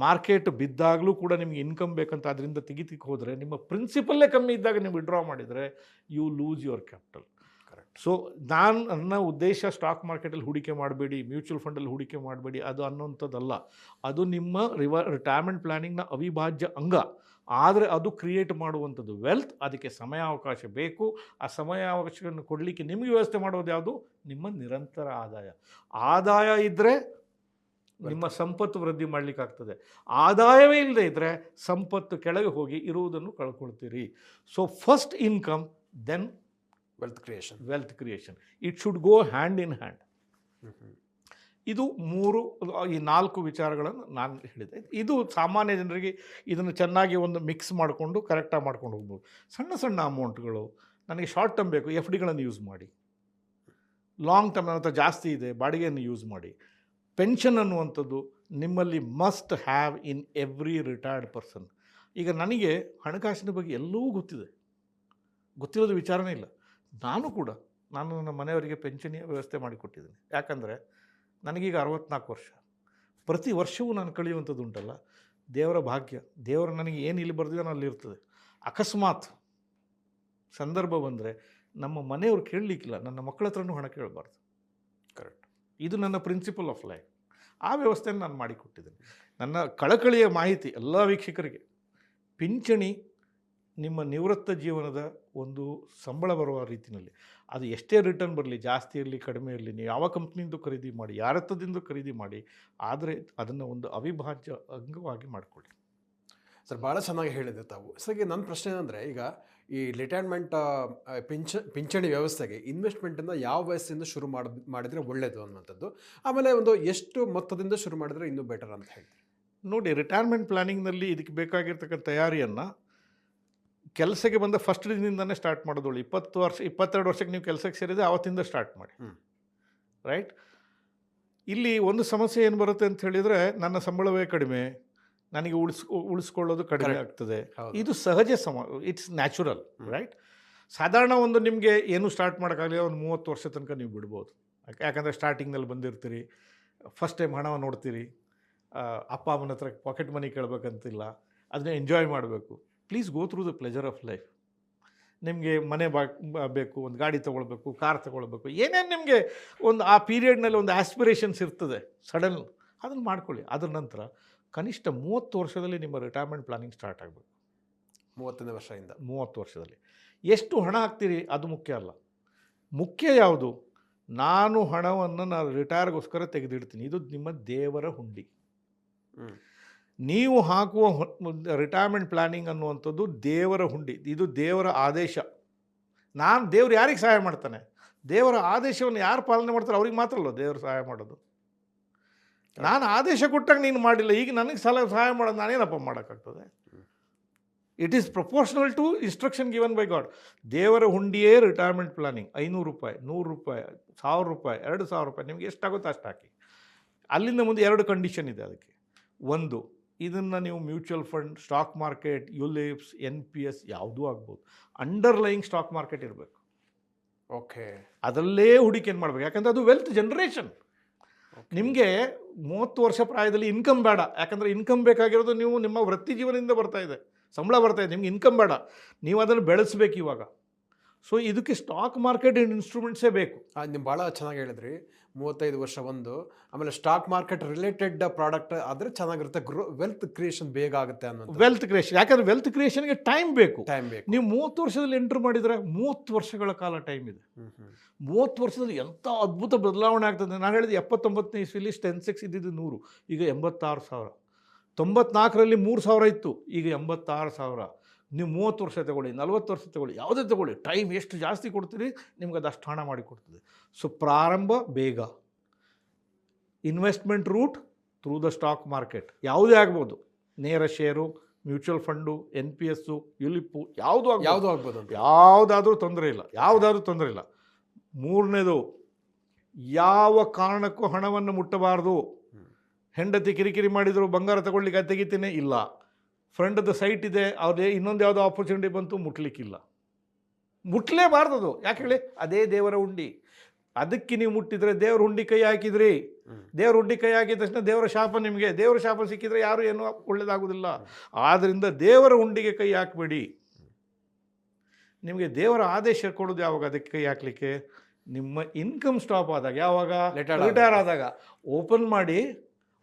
ಮಾರ್ಕೆಟ್ ಬಿದ್ದಾಗಲೂ ಕೂಡ ನಿಮಗೆ ಇನ್ಕಮ್ ಬೇಕಂತ ಅದರಿಂದ ತೆಗಿತಿಕ್ಕೆ ಹೋದರೆ, ನಿಮ್ಮ ಪ್ರಿನ್ಸಿಪಲ್ಲೇ ಕಮ್ಮಿ ಇದ್ದಾಗ ನೀವು ವಿಡ್ರಾ ಮಾಡಿದರೆ you lose your capital. So ನನ್ನ ಉದ್ದೇಶ ಸ್ಟಾಕ್ ಮಾರ್ಕೆಟಲ್ಲಿ ಹೂಡಿಕೆ ಮಾಡಬೇಡಿ, ಮ್ಯೂಚುವಲ್ ಫಂಡಲ್ಲಿ ಹೂಡಿಕೆ ಮಾಡಬೇಡಿ ಅದು ಅನ್ನೋಂಥದ್ದಲ್ಲ. ಅದು ನಿಮ್ಮ ರಿಟೈರ್ಮೆಂಟ್ ಪ್ಲ್ಯಾನಿಂಗ್ನ ಅವಿಭಾಜ್ಯ ಅಂಗ. ಆದರೆ ಅದು ಕ್ರಿಯೇಟ್ ಮಾಡುವಂಥದ್ದು ವೆಲ್ತ್. ಅದಕ್ಕೆ ಸಮಯಾವಕಾಶ ಬೇಕು. ಆ ಸಮಯಾವಕಾಶವನ್ನು ಕೊಡಲಿಕ್ಕೆ ನಿಮಗೆ ವ್ಯವಸ್ಥೆ ಮಾಡೋದು ಯಾವುದು? ನಿಮ್ಮ ನಿರಂತರ ಆದಾಯ. ಆದಾಯ ಇದ್ದರೆ ನಿಮ್ಮ ಸಂಪತ್ತು ವೃದ್ಧಿ ಮಾಡಲಿಕ್ಕಾಗ್ತದೆ. ಆದಾಯವೇ ಇಲ್ಲದೆ ಇದ್ದರೆ ಸಂಪತ್ತು ಕೆಳಗೆ ಹೋಗಿ ಇರುವುದನ್ನು ಕಳ್ಕೊಳ್ತೀರಿ. So first income, then wealth creation. It should go hand in hand. ಇದು ಈ 4 ವಿಚಾರಗಳನ್ನು ನಾನು ಹೇಳಿದೆ. ಇದು ಸಾಮಾನ್ಯ ಜನರಿಗೆ ಇದನ್ನು ಚೆನ್ನಾಗಿ ಒಂದು ಮಿಕ್ಸ್ ಮಾಡಿಕೊಂಡು ಕರೆಕ್ಟಾಗಿ ಮಾಡ್ಕೊಂಡು ಹೋಗ್ಬೋದು. ಸಣ್ಣ ಸಣ್ಣ ಅಮೌಂಟ್ಗಳು, ನನಗೆ ಶಾರ್ಟ್ ಟರ್ಮ್ ಬೇಕು, FDಗಳನ್ನು ಯೂಸ್ ಮಾಡಿ. ಲಾಂಗ್ ಟರ್ಮ್ ನನ್ನ ಹತ್ರ ಜಾಸ್ತಿ ಇದೆ, ಬಾಡಿಗೆಯನ್ನು ಯೂಸ್ ಮಾಡಿ. ಪೆನ್ಷನ್ ಅನ್ನುವಂಥದ್ದು ನಿಮ್ಮಲ್ಲಿ must have in every retired person. ಈಗ ನನಗೆ ಹಣಕಾಸಿನ ಬಗ್ಗೆ ಎಲ್ಲವೂ ಗೊತ್ತಿರೋದು ವಿಚಾರನೇ ಇಲ್ಲ. ನಾನು ನನ್ನ ಮನೆಯವರಿಗೆ ಪೆನ್ಷನ್ ವ್ಯವಸ್ಥೆ ಮಾಡಿಕೊಟ್ಟಿದ್ದೀನಿ. ಯಾಕಂದರೆ ನನಗೀಗ 64 ವರ್ಷ. ಪ್ರತಿ ವರ್ಷವೂ ನಾನು ಕಳೆಯುವಂಥದ್ದು ಉಂಟಲ್ಲ, ದೇವರ ಭಾಗ್ಯ. ದೇವರು ನನಗೆ ಏನು ಇಲ್ಲಿ ಬರ್ದಿದ್ದಾನೋ ಅಲ್ಲಿ ಇರ್ತದೆ. ಅಕಸ್ಮಾತ್ ಸಂದರ್ಭ ಬಂದರೆ ನಮ್ಮ ಮನೆಯವರು ಕೇಳಲಿಕ್ಕಿಲ್ಲ, ನನ್ನ ಮಕ್ಕಳ ಹತ್ರನೂ ಹಣ ಕೇಳಬಾರ್ದು. ಕರೆಕ್ಟ್. ಇದು ನನ್ನ ಪ್ರಿನ್ಸಿಪಲ್ ಆಫ್ ಲೈಫ್. ಆ ವ್ಯವಸ್ಥೆಯನ್ನು ನಾನು ಮಾಡಿಕೊಟ್ಟಿದ್ದೇನೆ. ನನ್ನ ಕಳಕಳಿಯ ಮಾಹಿತಿ ಎಲ್ಲ ವೀಕ್ಷಕರಿಗೆ, ಪಿಂಚಣಿ ನಿಮ್ಮ ನಿವೃತ್ತ ಜೀವನದ ಒಂದು ಸಂಬಳ ಬರುವ ರೀತಿಯಲ್ಲಿ, ಅದು ಎಷ್ಟೇ ರಿಟರ್ನ್ ಬರಲಿ, ಜಾಸ್ತಿ ಇರಲಿ ಕಡಿಮೆ ಇರಲಿ, ನೀವು ಯಾವ ಕಂಪ್ನಿಯಿಂದ ಖರೀದಿ ಮಾಡಿ, ಯಾರ ಹತ್ರದಿಂದ ಖರೀದಿ ಮಾಡಿ, ಆದರೆ ಅದನ್ನು ಒಂದು ಅವಿಭಾಜ್ಯ ಅಂಗವಾಗಿ ಮಾಡಿಕೊಳ್ಳಿ. ಸರ್, ಭಾಳ ಚೆನ್ನಾಗಿ ಹೇಳಿದೆ ತಾವು. ಸರ್, ನನ್ನ ಪ್ರಶ್ನೆ ಏನಂದರೆ, ಈಗ ಈ ರಿಟೈರ್ಮೆಂಟ್ ಪಿಂಚಣಿ ವ್ಯವಸ್ಥೆಗೆ ಇನ್ವೆಸ್ಟ್ಮೆಂಟನ್ನು ಯಾವ ವಯಸ್ಸಿಂದ ಶುರು ಮಾಡಿದರೆ ಒಳ್ಳೆಯದು ಅನ್ನುವಂಥದ್ದು, ಆಮೇಲೆ ಒಂದು ಎಷ್ಟು ಮೊತ್ತದಿಂದ ಶುರು ಮಾಡಿದರೆ ಇನ್ನೂ ಬೆಟರ್ ಅಂತ ಹೇಳ್ತೀವಿ. ನೋಡಿ, ರಿಟೈರ್ಮೆಂಟ್ ಪ್ಲ್ಯಾನಿಂಗ್ನಲ್ಲಿ ಇದಕ್ಕೆ ಬೇಕಾಗಿರ್ತಕ್ಕಂಥ ತಯಾರಿಯನ್ನು ಕೆಲಸಕ್ಕೆ ಬಂದ ಫಸ್ಟ್ ದಿನದಿಂದನೇ ಸ್ಟಾರ್ಟ್ ಮಾಡೋದು. 20 ವರ್ಷ 22 ವರ್ಷಕ್ಕೆ ನೀವು ಕೆಲಸಕ್ಕೆ ಸೇರಿದೆ ಆವತ್ತಿಂದ ಸ್ಟಾರ್ಟ್ ಮಾಡಿ. ರೈಟ್. ಇಲ್ಲಿ ಒಂದು ಸಮಸ್ಯೆ ಏನು ಬರುತ್ತೆ ಅಂತ ಹೇಳಿದರೆ, ನನ್ನ ಸಂಬಳವೇ ಕಡಿಮೆ, ನನಗೆ ಉಳಿಸ್ಕೊಳ್ಳೋದು ಕಡಿಮೆ ಆಗ್ತದೆ. ಇದು ಸಹಜ ಇಟ್ಸ್ ನ್ಯಾಚುರಲ್. ರೈಟ್. ಸಾಧಾರಣ ಒಂದು ನಿಮಗೆ ಏನು ಸ್ಟಾರ್ಟ್ ಮಾಡೋಕ್ಕಾಗಲಿ ಒಂದು 30 ವರ್ಷ ತನಕ ನೀವು ಬಿಡ್ಬೋದು. ಯಾಕಂದರೆ ಸ್ಟಾರ್ಟಿಂಗ್ನಲ್ಲಿ ಬಂದಿರ್ತೀರಿ, ಫಸ್ಟ್ ಟೈಮ್ ಹಣ ನೋಡ್ತೀರಿ, ಅಪ್ಪ ಅಮ್ಮನ ಹತ್ರ ಪಾಕೆಟ್ ಮನಿ ಕೇಳಬೇಕಂತಿಲ್ಲ, ಅದನ್ನ ಎಂಜಾಯ್ ಮಾಡಬೇಕು. Please go through the pleasure of life. ನಿಮಗೆ ಮನೆ ಬೇಕು, ಒಂದು ಗಾಡಿ ತೊಗೊಳ್ಬೇಕು, ಕಾರ್ ತೊಗೊಳ್ಬೇಕು, ಏನೇನು ನಿಮಗೆ ಒಂದು ಆ ಪೀರಿಯಡ್ನಲ್ಲಿ ಒಂದು ಆಸ್ಪಿರೇಷನ್ಸ್ ಇರ್ತದೆ ಸಡನ್, ಅದನ್ನು ಮಾಡ್ಕೊಳ್ಳಿ. ಅದರ ನಂತರ ಕನಿಷ್ಠ 30 ವರ್ಷದಲ್ಲಿ ನಿಮ್ಮ ರಿಟೈರ್ಮೆಂಟ್ ಪ್ಲಾನಿಂಗ್ ಸ್ಟಾರ್ಟ್ ಆಗಬೇಕು. 30 ವರ್ಷದಲ್ಲಿ ಎಷ್ಟು ಹಣ ಹಾಕ್ತೀರಿ ಅದು ಮುಖ್ಯ ಅಲ್ಲ. ಮುಖ್ಯ ಯಾವುದು? ನಾನು ಹಣವನ್ನು ನಾನು ರಿಟೈರ್ಗೋಸ್ಕರ ತೆಗೆದಿಡ್ತೀನಿ. ಇದು ನಿಮ್ಮ ದೇವರ ಹುಂಡಿ. ನೀವು ಹಾಕುವ ರಿಟೈರ್ಮೆಂಟ್ ಪ್ಲಾನಿಂಗ್ ಅನ್ನುವಂಥದ್ದು ದೇವರ ಹುಂಡಿ. ಇದು ದೇವರ ಆದೇಶ. ದೇವ್ರು ಯಾರಿಗೆ ಸಹಾಯ ಮಾಡ್ತಾನೆ? ದೇವರ ಆದೇಶವನ್ನು ಯಾರು ಪಾಲನೆ ಮಾಡ್ತಾರೆ ಅವ್ರಿಗೆ ಮಾತ್ರ ಅಲ್ಲ ದೇವರು ಸಹಾಯ ಮಾಡೋದು. ನಾನು ಆದೇಶ ಕೊಟ್ಟಾಗ ನೀನು ಮಾಡಿಲ್ಲ, ಈಗ ನನಗೆ ಸಹಾಯ ಮಾಡೋದು ನಾನೇನಪ್ಪ ಮಾಡೋಕ್ಕಾಗ್ತದೆ? It is proportional to instruction given by God. ದೇವರ ಹುಂಡಿಯೇ ರಿಟೈರ್ಮೆಂಟ್ ಪ್ಲಾನಿಂಗ್. 500 ರೂಪಾಯಿ, 100 ರೂಪಾಯಿ, 1000 ರೂಪಾಯಿ, 2000 ರೂಪಾಯಿ, ನಿಮ್ಗೆ ಎಷ್ಟಾಗುತ್ತೋ ಅಷ್ಟು ಹಾಕಿ. ಅಲ್ಲಿಂದ ಮುಂದೆ 2 ಕಂಡೀಷನ್ ಇದೆ ಅದಕ್ಕೆ. ಒಂದು, ಇದನ್ನು ನೀವು mutual fund, stock market, ULIPs, NPS ಯಾವುದೂ ಆಗ್ಬೋದು, ಅಂಡರ್ಲೈಯಿಂಗ್ ಸ್ಟಾಕ್ ಮಾರ್ಕೆಟ್ ಇರಬೇಕು. ಓಕೆ, ಅದರಲ್ಲೇ ಹೂಡಿಕೆಯನ್ನು ಮಾಡಬೇಕು. ಯಾಕಂದರೆ ಅದು ವೆಲ್ತ್ ಜನರೇಷನ್. ನಿಮಗೆ 30 ವರ್ಷ ಪ್ರಾಯದಲ್ಲಿ ಇನ್ಕಮ್ ಬೇಡ. ಯಾಕಂದರೆ ಇನ್ಕಮ್ ಬೇಕಾಗಿರೋದು ನೀವು ನಿಮ್ಮ ವೃತ್ತಿ ಜೀವನದಿಂದ ಬರ್ತಾ ಇದೆ, ಸಂಬಳ ಬರ್ತಾ ಇದೆ, ನಿಮ್ಗೆ ಇನ್ಕಮ್ ಬೇಡ. ನೀವು ಅದನ್ನು ಬೆಳೆಸಬೇಕು ಇವಾಗ. ಸೊ ಇದಕ್ಕೆ ಸ್ಟಾಕ್ ಮಾರ್ಕೆಟ್ ಇನ್ಸ್ಟ್ರೂಮೆಂಟ್ಸೇ ಬೇಕು. ನೀವು ಭಾಳ ಚೆನ್ನಾಗಿ ಹೇಳಿದ್ರಿ. 35 ವರ್ಷ ಒಂದು, ಆಮೇಲೆ ಸ್ಟಾಕ್ ಮಾರ್ಕೆಟ್ ರಿಲೇಟೆಡ್ ಪ್ರಾಡಕ್ಟ್ ಆದರೆ ಚೆನ್ನಾಗಿರುತ್ತೆ, ವೆಲ್ತ್ ಕ್ರಿಯೇಷನ್ ಬೇಗ ಆಗುತ್ತೆ ಅನ್ನೋದು. ವೆಲ್ತ್ ಕ್ರಿಯೇಷನ್, ಯಾಕಂದರೆ ವೆಲ್ತ್ ಕ್ರಿಯೇಷನ್ಗೆ ಟೈಮ್ ಬೇಕು. ನೀವು 30 ವರ್ಷದಲ್ಲಿ ಎಂಟ್ರ್ ಮಾಡಿದರೆ 30 ವರ್ಷಗಳ ಕಾಲ ಟೈಮ್ ಇದೆ. 30 ವರ್ಷದಲ್ಲಿ ಎಂಥ ಅದ್ಭುತ ಬದಲಾವಣೆ ಆಗ್ತದೆ. ನಾನು ಹೇಳಿದೆ 79ನೇ ಇಸ್ವಿಲಿ ಸೆನ್ಸೆಕ್ಸ್ ಇದ್ದಿದ್ದು 100, ಈಗ 86,000. 94ರಲ್ಲಿ 3,000 ಇತ್ತು, ಈಗ 86,000. ನೀವು 30 ವರ್ಷ ತಗೊಳ್ಳಿ, 40 ವರ್ಷ ತಗೊಳ್ಳಿ, ಯಾವುದೇ ತಗೊಳ್ಳಿ, ಟೈಮ್ ಎಷ್ಟು ಜಾಸ್ತಿ ಕೊಡ್ತೀರಿ ನಿಮ್ಗೆ ಅದು ಅಷ್ಟು ಹಣ ಮಾಡಿ ಕೊಡ್ತದೆ. ಸೊ ಪ್ರಾರಂಭ ಬೇಗ. Investment route through the stock market, ಯಾವುದೇ ಆಗ್ಬೋದು. ನೇರ share, mutual fund, NPS, ULIP, ಯಾವುದಾದ್ರೂ ತೊಂದರೆ ಇಲ್ಲ. ಮೂರನೇದು, ಯಾವ ಕಾರಣಕ್ಕೂ ಹಣವನ್ನು ಮುಟ್ಟಬಾರ್ದು. ಹೆಂಡತಿ ಕಿರಿಕಿರಿ ಮಾಡಿದ್ರು, ಬಂಗಾರ ತಗೊಳ್ಳಿಕ್ಕೆ ತೆಗಿತೀನಿ ಇಲ್ಲ, ಫ್ರೆಂಡದ ಸೈಟ್ ಇದೆ, ಅವ್ರದೇ ಇನ್ನೊಂದು ಯಾವುದೋ ಆಪರ್ಚುನಿಟಿ ಬಂತು, ಮುಟ್ಲೇಬಾರ್ದು. ಯಾಕೆ ಹೇಳಿ? ಅದೇ ದೇವರ ಹುಂಡಿ. ಅದಕ್ಕೆ ನೀವು ಮುಟ್ಟಿದ್ರೆ ದೇವರ ಹುಂಡಿ ಕೈ ಹಾಕಿದ್ರಿ. ದೇವರ ಹುಂಡಿ ಕೈ ಹಾಕಿದ ತಕ್ಷಣ ದೇವರ ಶಾಪ ನಿಮಗೆ. ದೇವರ ಶಾಪ ಸಿಕ್ಕಿದ್ರೆ ಯಾರು ಏನೂ ಒಳ್ಳೇದಾಗೋದಿಲ್ಲ. ಆದ್ದರಿಂದ ದೇವರ ಹುಂಡಿಗೆ ಕೈ ಹಾಕಬೇಡಿ. ನಿಮಗೆ ದೇವರ ಆದೇಶ ಕೊಡೋದು ಯಾವಾಗ ಅದಕ್ಕೆ ಕೈ ಹಾಕಲಿಕ್ಕೆ? ನಿಮ್ಮ ಇನ್ಕಮ್ ಸ್ಟಾಪ್ ಆದಾಗ, ಯಾವಾಗ ರಿಟೈರ್ ಆದಾಗ ಓಪನ್ ಮಾಡಿ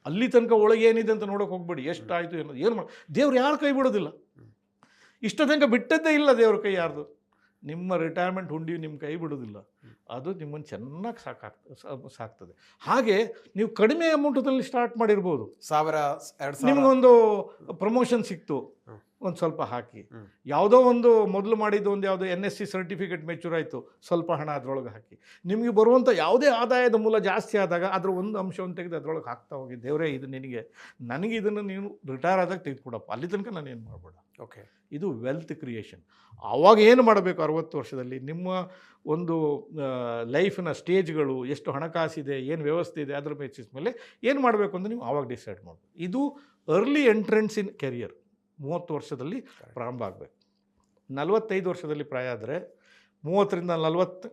ಅಲ್ಲಿ ತನಕ ಒಳಗೆ ಏನಿದೆ ಅಂತ ನೋಡೋಕೆ ಹೋಗ್ಬೇಡಿ. ಎಷ್ಟಾಯಿತು ಏನು ಮಾಡಿ ದೇವ್ರು ಯಾರು ಕೈ ಬಿಡೋದಿಲ್ಲ. ಇಷ್ಟ ತನಕ ಬಿಟ್ಟದ್ದೇ ಇಲ್ಲ ದೇವ್ರ ಕೈ ಯಾರ್ದು. ನಿಮ್ಮ ರಿಟೈರ್ಮೆಂಟ್ ಹುಂಡಿ ನಿಮ್ಮ ಕೈ ಬಿಡೋದಿಲ್ಲ. ಅದು ನಿಮ್ಮನ್ನು ಚೆನ್ನಾಗಿ ಸಾಕ್ತದೆ. ಹಾಗೆ ನೀವು ಕಡಿಮೆ ಅಮೌಂಟಲ್ಲಿ ಸ್ಟಾರ್ಟ್ ಮಾಡಿರ್ಬೋದು. 1,000-2,000 ನಿಮಗೊಂದು ಪ್ರಮೋಷನ್ ಸಿಕ್ತು, ಒಂದು ಸ್ವಲ್ಪ ಹಾಕಿ. ಯಾವುದೋ ಒಂದು ಮೊದಲು ಮಾಡಿದ್ದು ಒಂದು ಯಾವುದೋ NSC ಸರ್ಟಿಫಿಕೇಟ್ ಮೆಚೂರ್ ಆಯಿತು, ಸ್ವಲ್ಪ ಹಣ ಅದರೊಳಗೆ ಹಾಕಿ. ನಿಮಗೆ ಬರುವಂಥ ಯಾವುದೇ ಆದಾಯದ ಮೂಲ ಜಾಸ್ತಿ ಆದಾಗ ಅದರ ಒಂದು ಅಂಶವನ್ನು ತೆಗೆದು ಅದರೊಳಗೆ ಹಾಕ್ತಾ ಹೋಗಿ. ದೇವರೇ ಇದು ನನಗೆ ಇದನ್ನು ನೀನು ರಿಟೈರ್ ಆದಾಗ ತೆಗೆದುಕೊಡಪ್ಪ, ಅಲ್ಲಿ ತನಕ ನಾನು ಏನು ಮಾಡಬೇಡ. ಓಕೆ, ಇದು ವೆಲ್ತ್ ಕ್ರಿಯೇಷನ್. ಆವಾಗ ಏನು ಮಾಡಬೇಕು? 60 ವರ್ಷದಲ್ಲಿ ನಿಮ್ಮ ಒಂದು ಲೈಫಿನ ಸ್ಟೇಜ್ಗಳು, ಎಷ್ಟು ಹಣಕಾಸಿದೆ, ಏನು ವ್ಯವಸ್ಥೆ ಇದೆ, ಅದರ ಬೇಸಿಸ್ ಮೇಲೆ ಏನು ಮಾಡಬೇಕು ಅಂತ ನೀವು ಆವಾಗ ಡಿಸೈಡ್ ಮಾಡಬೇಕು. ಇದು ಅರ್ಲಿ ಎಂಟ್ರೆನ್ಸ್ ಇನ್ ಕೆರಿಯರ್. 30 ವರ್ಷದಲ್ಲಿ ಪ್ರಾರಂಭ ಆಗಬೇಕು. 45 ವರ್ಷದಲ್ಲಿ ಪ್ರಾಯ ಆದರೆ 30ರಿಂದ 40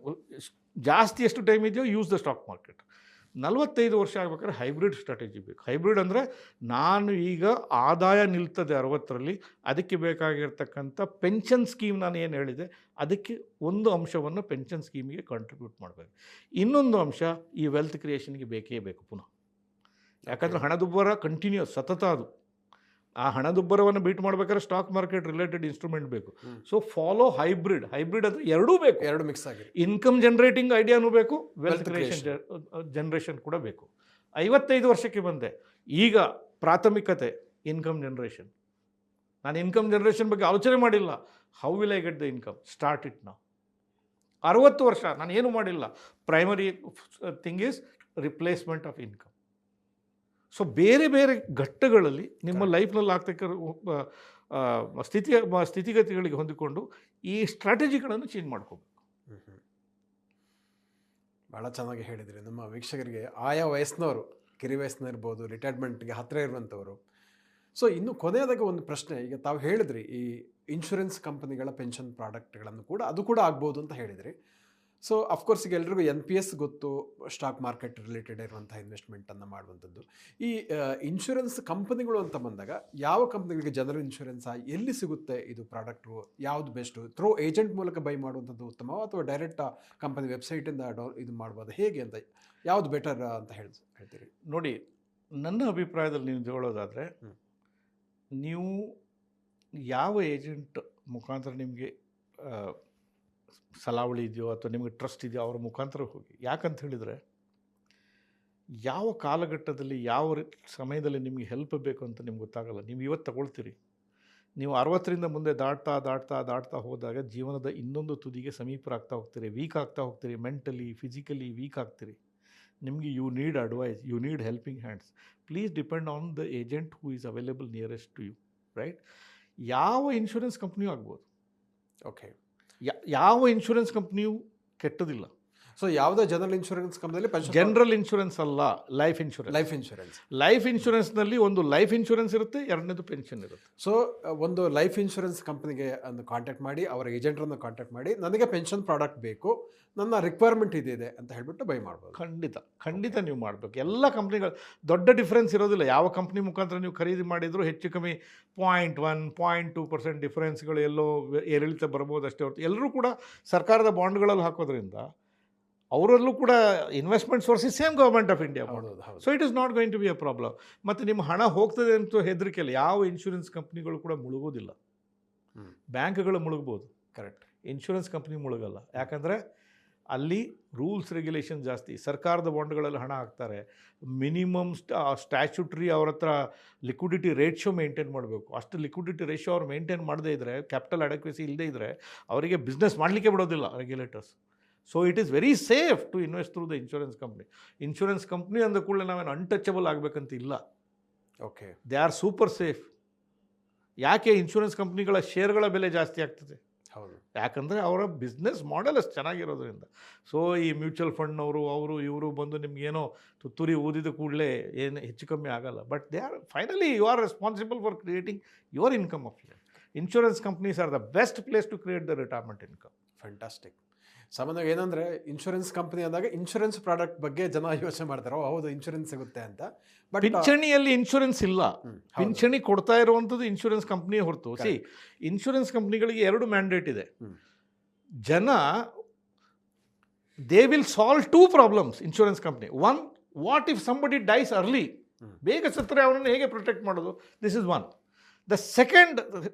ಜಾಸ್ತಿ ಎಷ್ಟು ಟೈಮ್ ಇದೆಯೋ ಯೂಸ್ ದ ಸ್ಟಾಕ್ ಮಾರ್ಕೆಟ್. 45 ವರ್ಷ ಆಗಬೇಕಾದ್ರೆ ಹೈಬ್ರಿಡ್ ಸ್ಟ್ರಾಟಜಿ ಬೇಕು. ಹೈಬ್ರಿಡ್ ಅಂದರೆ ನಾನು ಈಗ ಆದಾಯ ನಿಲ್ತದೆ 60ರಲ್ಲಿ, ಅದಕ್ಕೆ ಬೇಕಾಗಿರ್ತಕ್ಕಂಥ ಪೆನ್ಷನ್ ಸ್ಕೀಮ್ ನಾನು ಏನು ಹೇಳಿದೆ ಅದಕ್ಕೆ ಒಂದು ಅಂಶವನ್ನು ಪೆನ್ಷನ್ ಸ್ಕೀಮಿಗೆ ಕಾಂಟ್ರಿಬ್ಯೂಟ್ ಮಾಡಬೇಕು. ಇನ್ನೊಂದು ಅಂಶ ಈ ವೆಲ್ತ್ ಕ್ರಿಯೇಷನ್ಗೆ ಬೇಕೇ ಬೇಕು ಪುನಃ. ಯಾಕಂದರೆ ಹಣದುಬ್ಬರ ಕಂಟಿನ್ಯೂಸ್ ಸತತ. ಅದು ಆ ಹಣದುಬ್ಬರವನ್ನು ಬೀಟ್ ಮಾಡಬೇಕಾದ್ರೆ ಸ್ಟಾಕ್ ಮಾರ್ಕೆಟ್ ರಿಲೇಟೆಡ್ ಇನ್ಸ್ಟ್ರೂಮೆಂಟ್ ಬೇಕು. ಸೊ ಫಾಲೋ ಹೈಬ್ರಿಡ್ ಅಂದರೆ ಎರಡೂ ಬೇಕು, ಎರಡು ಮಿಕ್ಸ್ ಆಗಿ. ಇನ್ಕಮ್ ಜನರೇಟಿಂಗ್ ಐಡಿಯಾನೂ ಬೇಕು, ವೆಲ್ತ್ ಕ್ರಿಯೇಷನ್ ಜನರೇಷನ್ ಕೂಡ ಬೇಕು. 55 ವರ್ಷಕ್ಕೆ ಬಂದೆ, ಈಗ ಪ್ರಾಥಮಿಕತೆ ಇನ್ಕಮ್ ಜನರೇಷನ್. ನಾನು ಇನ್ಕಮ್ ಜನರೇಷನ್ ಬಗ್ಗೆ ಆಲೋಚನೆ ಮಾಡಿಲ್ಲ. How will I get the income? Start it now. 60 ವರ್ಷ ನಾನು ಏನು ಮಾಡಿಲ್ಲ. Primary thing is replacement of income. So ಬೇರೆ ಬೇರೆ ಘಟ್ಟಗಳಲ್ಲಿ ನಿಮ್ಮ ಲೈಫ್ನಲ್ಲಿ ಆಗ್ತಕ್ಕ ಸ್ಥಿತಿಗತಿಗಳಿಗೆ ಹೊಂದಿಕೊಂಡು ಈ ಸ್ಟ್ರಾಟಜಿಗಳನ್ನು ಚೇಂಜ್ ಮಾಡ್ಕೋಬೇಕು. ಭಾಳ ಚೆನ್ನಾಗಿ ಹೇಳಿದ್ರಿ. ನಮ್ಮ ವೀಕ್ಷಕರಿಗೆ ಆಯಾ ವಯಸ್ಸಿನವರು, ಕಿರಿ ವಯಸ್ಸಿನ ಇರ್ಬೋದು, ರಿಟೈರ್ಮೆಂಟ್ಗೆ ಹತ್ತಿರ ಇರುವಂಥವರು. ಸೊ ಇನ್ನು ಕೊನೆಯದಾಗ ಒಂದು ಪ್ರಶ್ನೆ, ಈಗ ತಾವು ಹೇಳಿದ್ರಿ ಈ ಇನ್ಶೂರೆನ್ಸ್ ಕಂಪನಿಗಳ ಪೆನ್ಷನ್ ಪ್ರಾಡಕ್ಟ್ಗಳನ್ನು ಕೂಡ ಅದು ಕೂಡ ಆಗ್ಬೋದು ಅಂತ ಹೇಳಿದ್ರಿ. ಸೊ ಅಫ್ಕೋರ್ಸ್ ಈಗ ಎಲ್ರಿಗೂ NPS ಗೊತ್ತು, ಸ್ಟಾಕ್ ಮಾರ್ಕೆಟ್ ರಿಲೇಟೆಡ್ ಇರುವಂಥ ಇನ್ವೆಸ್ಟ್ಮೆಂಟನ್ನು ಮಾಡುವಂಥದ್ದು. ಈ ಇನ್ಶೂರೆನ್ಸ್ ಕಂಪನಿಗಳು ಅಂತ ಬಂದಾಗ ಯಾವ ಕಂಪನಿಗಳಿಗೆ ಜನರಲ್ ಇನ್ಶೂರೆನ್ಸ್ ಎಲ್ಲಿ ಸಿಗುತ್ತೆ? ಇದು ಪ್ರಾಡಕ್ಟು ಯಾವುದು ಬೆಸ್ಟು? ಥ್ರೂ ಏಜೆಂಟ್ ಮೂಲಕ ಬೈ ಮಾಡುವಂಥದ್ದು ಉತ್ತಮ ಅಥವಾ ಡೈರೆಕ್ಟ್ ಕಂಪನಿ ವೆಬ್ಸೈಟಿಂದ ಇದು ಮಾಡ್ಬೋದು, ಹೇಗೆ ಅಂತ ಯಾವುದು ಬೆಟರ್ ಅಂತ ಹೇಳ್ತೀರಿ? ನೋಡಿ, ನನ್ನ ಅಭಿಪ್ರಾಯದಲ್ಲಿ ನೀವು ಹೇಳೋದಾದರೆ, ನೀವು ಯಾವ ಏಜೆಂಟ್ ಮುಖಾಂತರ ನಿಮಗೆ ಸಲಾವಳಿ ಇದೆಯೋ ಅಥವಾ ನಿಮಗೆ ಟ್ರಸ್ಟ್ ಇದೆಯೋ ಅವ್ರ ಮುಖಾಂತರ ಹೋಗಿ. ಯಾಕಂತ ಹೇಳಿದರೆ ಯಾವ ಕಾಲಘಟ್ಟದಲ್ಲಿ ಯಾವ ಸಮಯದಲ್ಲಿ ನಿಮಗೆ ಹೆಲ್ಪ್ ಬೇಕು ಅಂತ ನಿಮ್ಗೆ ಗೊತ್ತಾಗಲ್ಲ. ನೀವು ಇವತ್ತು ತಗೊಳ್ತೀರಿ, ನೀವು 60ರಿಂದ ಮುಂದೆ ದಾಟ್ತಾ ಹೋದಾಗ ಜೀವನದ ಇನ್ನೊಂದು ತುದಿಗೆ ಸಮೀಪರಾಗ್ತಾ ಹೋಗ್ತೀರಿ, ವೀಕ್ ಆಗ್ತಾ ಹೋಗ್ತೀರಿ, ಮೆಂಟಲಿ ಫಿಸಿಕಲಿ ವೀಕ್ ಆಗ್ತೀರಿ. ನಿಮಗೆ you need advice, you need helping hands. Please depend on the agent who is available nearest to you, right? ಯಾವ ಇನ್ಶೂರೆನ್ಸ್ ಕಂಪ್ನಿಯೂ ಆಗ್ಬೋದು. ಓಕೆ. ಯಾವ ಇನ್ಶೂರೆನ್ಸ್ ಕಂಪ್ನಿಯೂ ಕೆಟ್ಟದಿಲ್ಲ. ಸೊ ಯಾವುದೇ ಜನರಲ್ ಇನ್ಶೂರೆನ್ಸ್ ಕಂಪ್ನಿಯಲ್ಲಿ ಪೆನ್ಷನ್, ಜನರಲ್ ಇನ್ಶೂರೆನ್ಸ್ ಅಲ್ಲ, ಲೈಫ್ ಇನ್ಶೂರೆನ್ಸ್. ಲೈಫ್ ಇನ್ಶೂರೆನ್ಸ್ನಲ್ಲಿ ಒಂದು ಲೈಫ್ ಇನ್ಶೂರೆನ್ಸ್ ಇರುತ್ತೆ, ಎರಡನೇದು ಪೆನ್ಷನ್ ಇರುತ್ತೆ. ಸೊ ಒಂದು ಲೈಫ್ ಇನ್ಶೂರೆನ್ಸ್ ಕಂಪ್ನಿಗೆ ಒಂದು ಕಾಂಟ್ಯಾಕ್ಟ್ ಮಾಡಿ, ಅವರ ಏಜೆಂಟ್ರನ್ನು ಕಾಂಟ್ಯಾಕ್ಟ್ ಮಾಡಿ, ನನಗೆ ಪೆನ್ಷನ್ ಪ್ರಾಡಕ್ಟ್ ಬೇಕು, ನನ್ನ ರಿಕ್ವೈರ್ಮೆಂಟ್ ಇದೆ ಅಂತ ಹೇಳ್ಬಿಟ್ಟು ಬೈ ಮಾಡ್ಬೋದು. ಖಂಡಿತ ನೀವು ಮಾಡಬೇಕು. ಎಲ್ಲ ಕಂಪ್ನಿಗಳು ದೊಡ್ಡ ಡಿಫ್ರೆನ್ಸ್ ಇರೋದಿಲ್ಲ. ಯಾವ ಕಂಪ್ನಿ ಮುಖಾಂತರ ನೀವು ಖರೀದಿ ಮಾಡಿದರೂ ಹೆಚ್ಚು ಕಮ್ಮಿ 0.1, 0.2% ಡಿಫ್ರೆನ್ಸ್ಗಳು ಎಲ್ಲೋ ಏರಿಳಿತ ಬರ್ಬೋದು ಅಷ್ಟೇ ಹೊರತು ಎಲ್ಲರೂ ಕೂಡ ಸರ್ಕಾರದ ಬಾಂಡ್ಗಳಲ್ಲಿ ಹಾಕೋದ್ರಿಂದ ಅವರಲ್ಲೂ ಕೂಡ investment source is same government of India. So it is not going to be a problem. ಮತ್ತು ನಿಮ್ಮ ಹಣ ಹೋಗ್ತದೆ ಅಂತ ಹೆದರಿಕೆಯಲ್ಲಿ ಯಾವ ಇನ್ಶೂರೆನ್ಸ್ ಕಂಪ್ನಿಗಳು ಕೂಡ ಮುಳುಗೋದಿಲ್ಲ. ಬ್ಯಾಂಕ್ಗಳು ಮುಳುಗ್ಬೋದು, ಕರೆಕ್ಟ್. ಇನ್ಶೂರೆನ್ಸ್ ಕಂಪ್ನಿ ಮುಳುಗಲ್ಲ. ಯಾಕಂದರೆ ಅಲ್ಲಿ ರೂಲ್ಸ್ ರೆಗ್ಯುಲೇಷನ್ ಜಾಸ್ತಿ. ಸರ್ಕಾರದ ಬಾಂಡ್ಗಳಲ್ಲಿ ಹಣ ಹಾಕ್ತಾರೆ, ಮಿನಿಮಮ್ ಸ್ಟ್ಯಾಚ್ಯುಟ್ರಿ ಅವ್ರ ಹತ್ರ ಲಿಕ್ವಿಡಿಟಿ ರೇಷಿಯೋ ಮೇಂಟೈನ್ ಮಾಡಬೇಕು. ಅಷ್ಟು ಲಿಕ್ವಿಡಿಟಿ ರೇಷಿಯೋ ಅವ್ರು ಮೇಂಟೈನ್ ಮಾಡದೇ ಇದ್ದರೆ, ಕ್ಯಾಪಿಟಲ್ ಅಡೆಕ್ವೆಸಿ ಇಲ್ಲದೇ ಇದ್ದರೆ ಅವರಿಗೆ ಬಿಸ್ನೆಸ್ ಮಾಡಲಿಕ್ಕೆ ಬಿಡೋದಿಲ್ಲ regulators. So it is very safe to invest through the insurance company. Insurance company ಅಂದ ಕೂಡಲೇ ನಾವೇನು ಅನ್ಟಚಬಲ್ ಆಗಬೇಕಂತ ಇಲ್ಲ. Okay, they are super safe. ಯಾಕೆ ಇನ್ಶೂರೆನ್ಸ್ ಕಂಪ್ನಿಗಳ ಶೇರ್ಗಳ ಬೆಲೆ ಜಾಸ್ತಿ ಆಗ್ತದೆ? ಹೌದು, ಯಾಕಂದರೆ ಅವರ ಬಿಸ್ನೆಸ್ ಮಾಡೆಲ್ ಅಷ್ಟು ಚೆನ್ನಾಗಿರೋದ್ರಿಂದ. ಸೊ ಈ ಮ್ಯೂಚುವಲ್ ಫಂಡ್ನವರು ಇವರು ಬಂದು ನಿಮಗೇನೋ ತುತ್ತೂರಿ ಊದಿದ ಕೂಡಲೇ ಏನು ಹೆಚ್ಚು ಕಮ್ಮಿ ಆಗಲ್ಲ. But they are finally you are responsible for creating your income of year. Insurance companies are the best place to create the retirement income. Fantastic. ಸಾಮಾನ್ಯವಾಗಿ ಏನಂದರೆ ಇನ್ಶೂರೆನ್ಸ್ ಕಂಪ್ನಿ ಅಂದಾಗ ಇನ್ಶೂರೆನ್ಸ್ ಪ್ರಾಡಕ್ಟ್ ಬಗ್ಗೆ ಜನ ಯೋಚನೆ ಮಾಡ್ತಾರೆ, ಹೌದು ಇನ್ಶೂರೆನ್ಸ್ ಸಿಗುತ್ತೆ ಅಂತ. ಬಟ್ ಪಿಂಚಣಿಯಲ್ಲಿ ಇನ್ಶೂರೆನ್ಸ್ ಇಲ್ಲ. ಪಿಂಚಣಿ ಕೊಡ್ತಾ ಇರುವಂಥದ್ದು ಇನ್ಶೂರೆನ್ಸ್ ಕಂಪ್ನಿಯೇ ಹೊರತು. ಸಿ, ಇನ್ಶೂರೆನ್ಸ್ ಕಂಪ್ನಿಗಳಿಗೆ 2 ಮ್ಯಾಂಡೇಟ್ ಇದೆ. ಜನ they will solve 2 problems. Insurance company, 1, what if somebody dies early, ಬೇಗ ಸತ್ತರೆ ಅವನನ್ನು ಹೇಗೆ ಪ್ರೊಟೆಕ್ಟ್ ಮಾಡೋದು, this is 1. The second